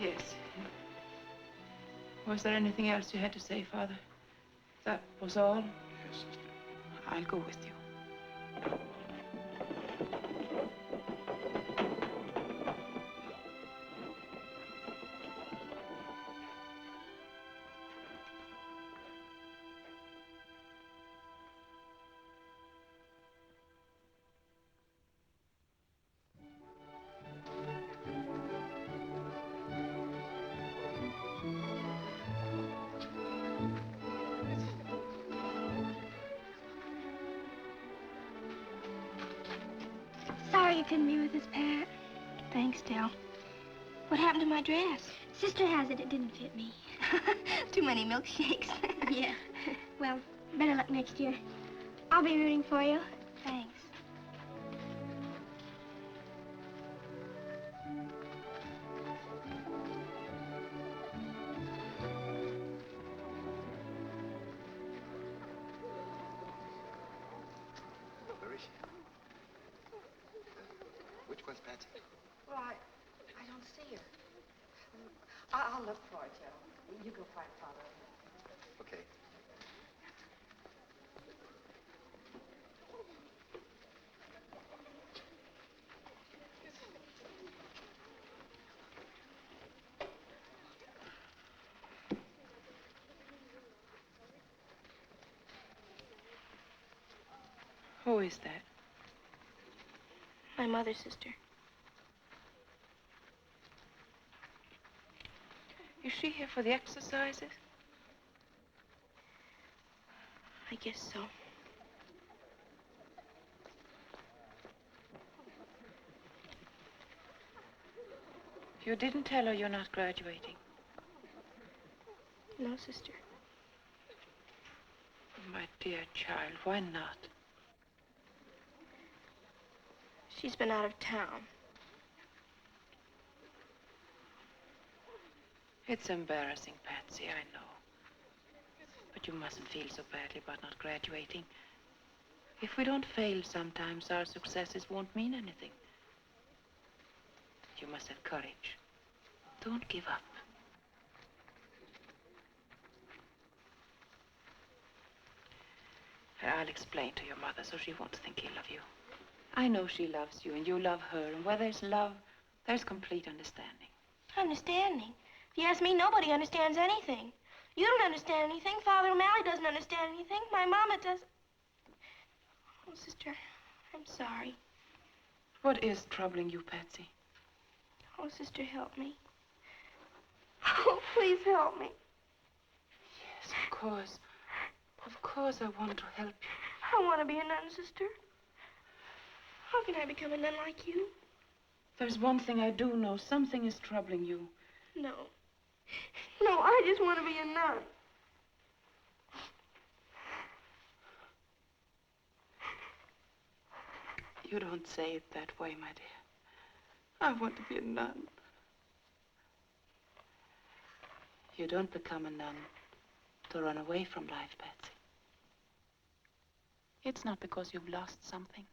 Yes. Was there anything else you had to say, Father? That was all? Yes, sister. I'll go with you. Sorry you couldn't be with us, Pat. Thanks, Del. What happened to my dress? Sister has it. It didn't fit me. Too many milkshakes. Yeah. Well, better luck next year. I'll be rooting for you. Thanks. Where is she? Which one's Patsy? Well, I don't see her. I'll look for her, Joe. You go find Father. Okay. Who is that? My mother's sister. Is she here for the exercises? I guess so. You didn't tell her you're not graduating. No, sister. My dear child, why not? She's been out of town. It's embarrassing, Patsy, I know. But you mustn't feel so badly about not graduating. If we don't fail sometimes, our successes won't mean anything. You must have courage. Don't give up. I'll explain to your mother so she won't think ill of you. I know she loves you and you love her, and where there's love, there's complete understanding. Understanding? If you ask me, nobody understands anything. You don't understand anything. Father O'Malley doesn't understand anything. My mama doesn't. Oh, sister, I'm sorry. What is troubling you, Patsy? Oh, sister, help me. Oh, please help me. Yes, of course. Of course I want to help you. I want to be a nun, sister. How can I become a nun like you? There's one thing I do know. Something is troubling you. No. No, I just want to be a nun. You don't say it that way, my dear. I want to be a nun. You don't become a nun to run away from life, Patsy. It's not because you've lost something.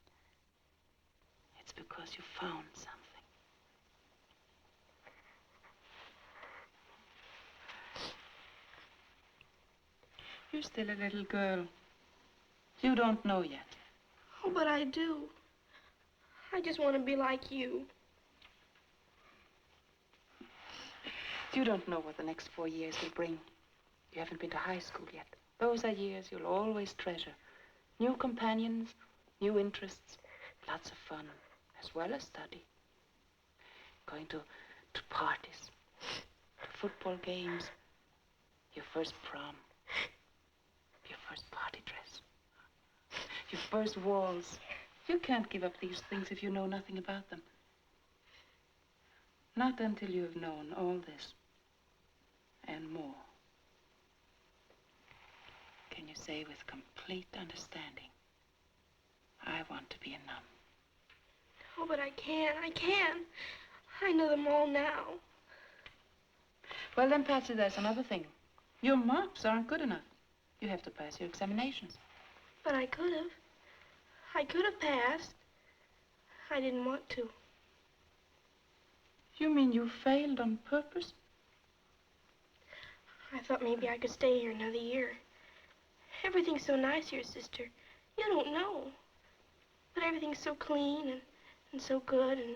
It's because you found something. You're still a little girl. You don't know yet. Oh, but I do. I just want to be like you. You don't know what the next 4 years will bring. You haven't been to high school yet. Those are years you'll always treasure. New companions, new interests, lots of fun, as well as study. Going to parties, to football games, your first prom, your first party dress, your first waltz. You can't give up these things if you know nothing about them. Not until you have known all this and more. Can you say with complete understanding, I want to be a nun? Oh, but I can't. I can't. I know them all now. Well, then, Patsy, there's another thing. Your marks aren't good enough. You have to pass your examinations. But I could have. I could have passed. I didn't want to. You mean you failed on purpose? I thought maybe I could stay here another year. Everything's so nice here, sister. You don't know. But everything's so clean and so good, and,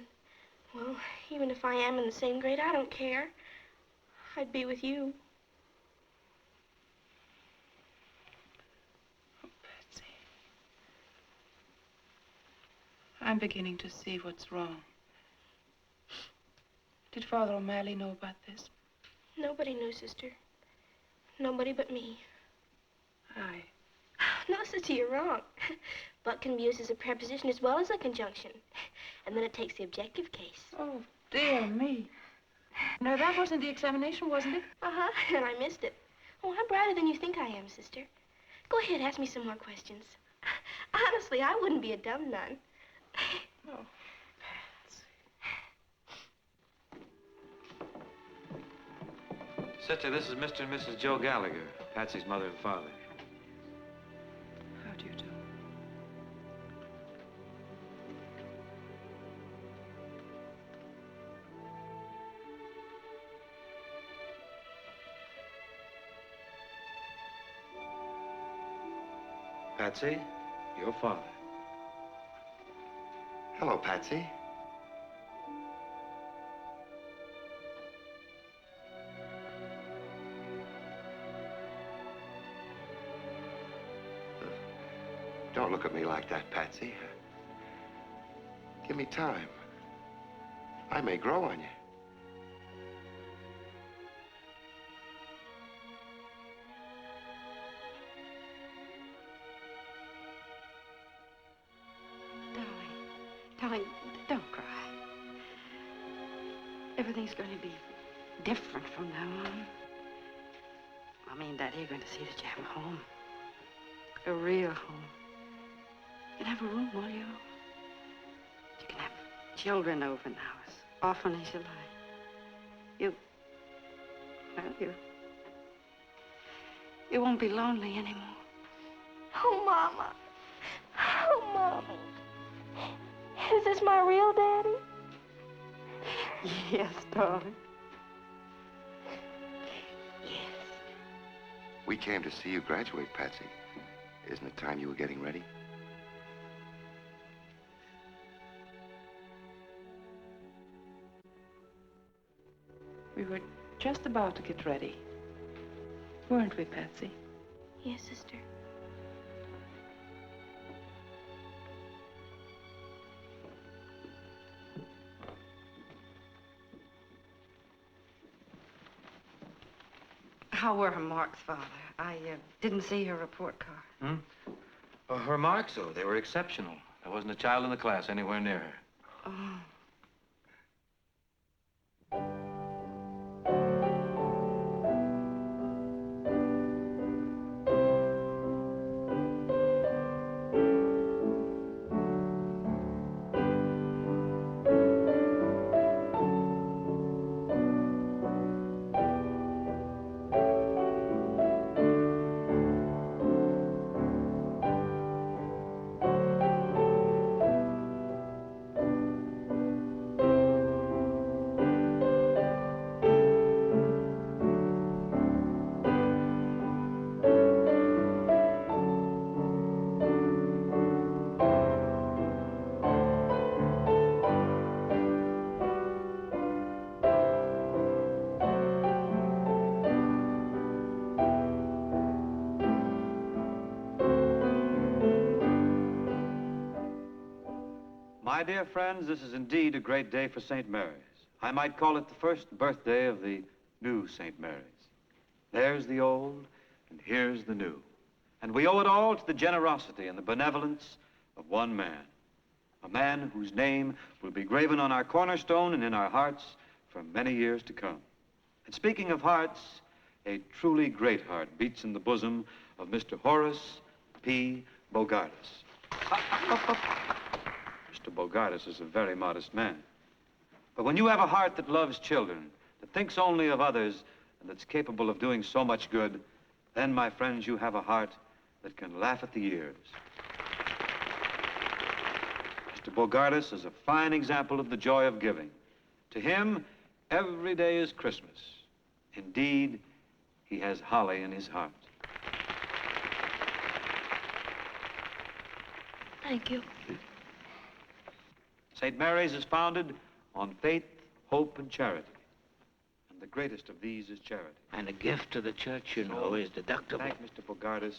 well, even if I am in the same grade, I don't care. I'd be with you. Oh, Patsy. I'm beginning to see what's wrong. Did Father O'Malley know about this? Nobody knew, sister. Nobody but me. No, sister, you're wrong. But can be used as a preposition as well as a conjunction. And then it takes the objective case. Oh, dear me. No, that wasn't the examination, wasn't it? Uh-huh, and I missed it. Oh, I'm brighter than you think I am, sister. Go ahead, ask me some more questions. Honestly, I wouldn't be a dumb nun. Oh, Patsy. Sister, this is Mr. and Mrs. Joe Gallagher, Patsy's mother and father. How do you do? Patsy, your father. Hello, Patsy. Don't look at me like like that, Patsy. Give me time. I may grow on you. Darling, don't cry. Everything's going to be different from now on. Mommy and Daddy are going to see that you have a home. A real home. You can have a room, will you? You can have children over now as often as you like. You won't be lonely anymore. Oh, Mama. Oh, Mommy. Is this my real Daddy? Yes, darling. We came to see you graduate, Patsy. Isn't it time you were getting ready? We were just about to get ready. Weren't we, Patsy? Yes, sister. How were her marks, Father? I didn't see her report card. Her marks, oh, they were exceptional. There wasn't a child in the class anywhere near her. Oh. My dear friends, this is indeed a great day for St. Mary's. I might call it the first birthday of the new St. Mary's. There's the old, and here's the new. And we owe it all to the generosity and the benevolence of one man. A man whose name will be graven on our cornerstone and in our hearts for many years to come. And speaking of hearts, a truly great heart beats in the bosom of Mr. Horace P. Bogardus. Mr. Bogardus is a very modest man. But when you have a heart that loves children, that thinks only of others, and that's capable of doing so much good, then, my friends, you have a heart that can laugh at the years. Mr. Bogardus is a fine example of the joy of giving. To him, every day is Christmas. Indeed, he has holly in his heart. Thank you. St. Mary's is founded on faith, hope, and charity. And the greatest of these is charity. And a gift to the church, you know, is deductible. Thank Mr. Bogardus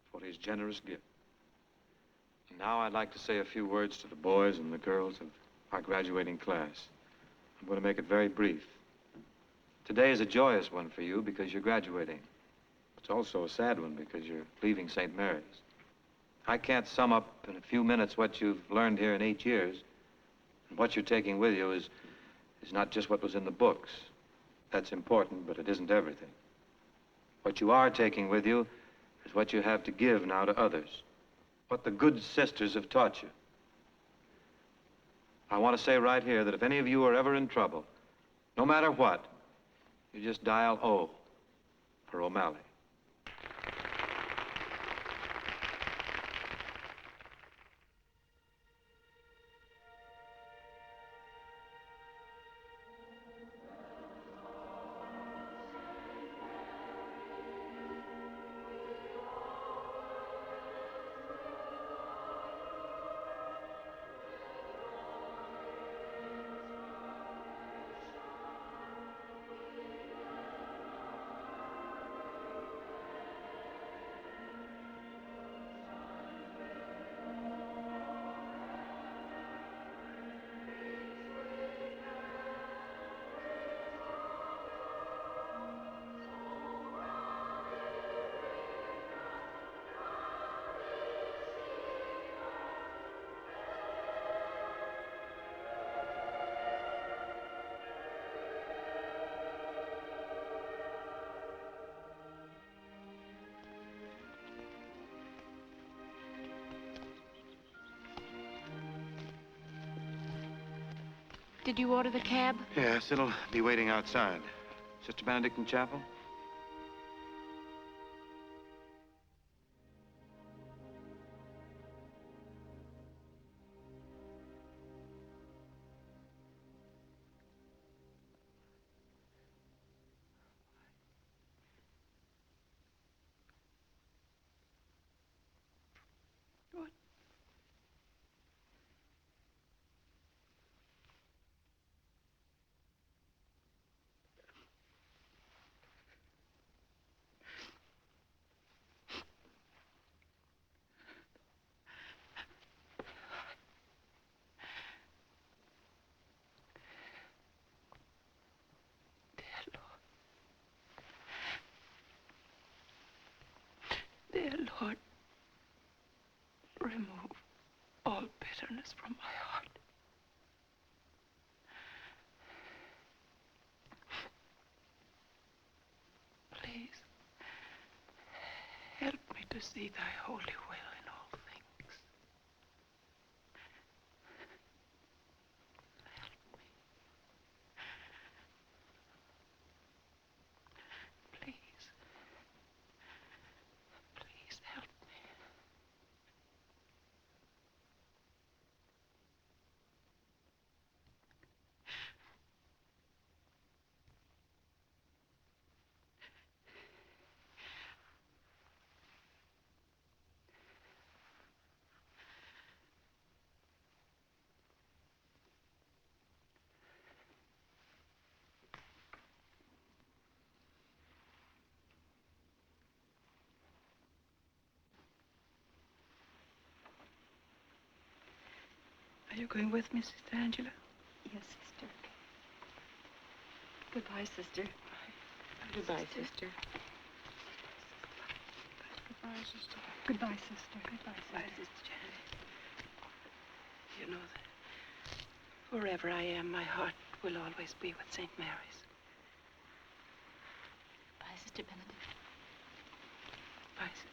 for his generous gift. And now I'd like to say a few words to the boys and the girls of our graduating class. I'm going to make it very brief. Today is a joyous one for you because you're graduating. It's also a sad one because you're leaving St. Mary's. I can't sum up in a few minutes what you've learned here in 8 years. And what you're taking with you is not just what was in the books. That's important, but it isn't everything. What you are taking with you is what you have to give now to others. What the good sisters have taught you. I want to say right here that if any of you are ever in trouble, no matter what, you just dial O for O'Malley. Did you order the cab? Yes, it'll be waiting outside. Sister Benedict in chapel? Dear Lord, remove all bitterness from my heart. Please, help me to see thy holy will in all things. Help me. Please. Please help me. Are you going with me, Sister Angela? Yes, sister. Goodbye, sister. Goodbye, sister. Goodbye, Sister. Goodbye, sister. Goodbye, Bye, Sister Janet. You know that wherever I am, my heart will always be with St. Mary's. Bye, Sister Benedict. Bye, Sister.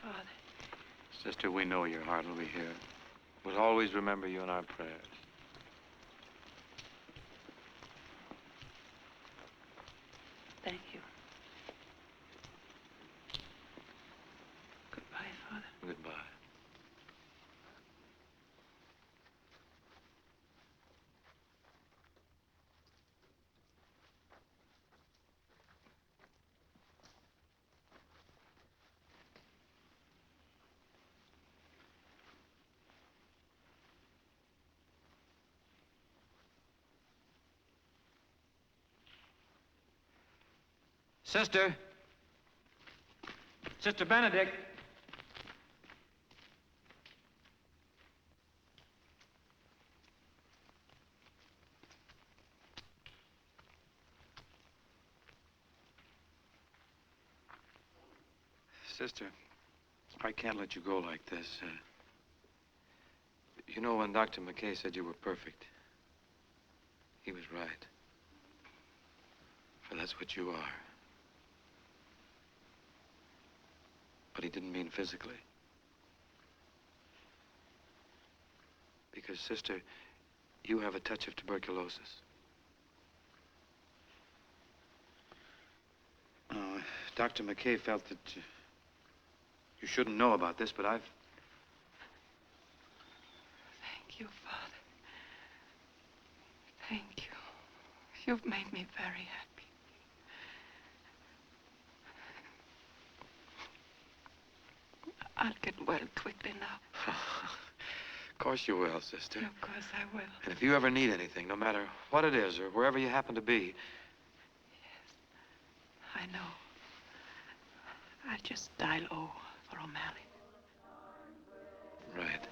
Father. Sister, we know your heart will be here. We'll always remember you in our prayers. Thank you. Goodbye, Father. Goodbye. Sister! Sister Benedict! Sister, I can't let you go like this. You know, when Dr. McCarey said you were perfect, he was right. For that's what you are. But he didn't mean physically. Because, sister, you have a touch of tuberculosis. Dr. McCarey felt that you shouldn't know about this, but I've... Thank you, Father. Thank you. You've made me very happy. I'll get well quickly now. Of course you will, sister. Of course I will. And if you ever need anything, no matter what it is or wherever you happen to be... I know. I'll just dial O for O'Malley. Right.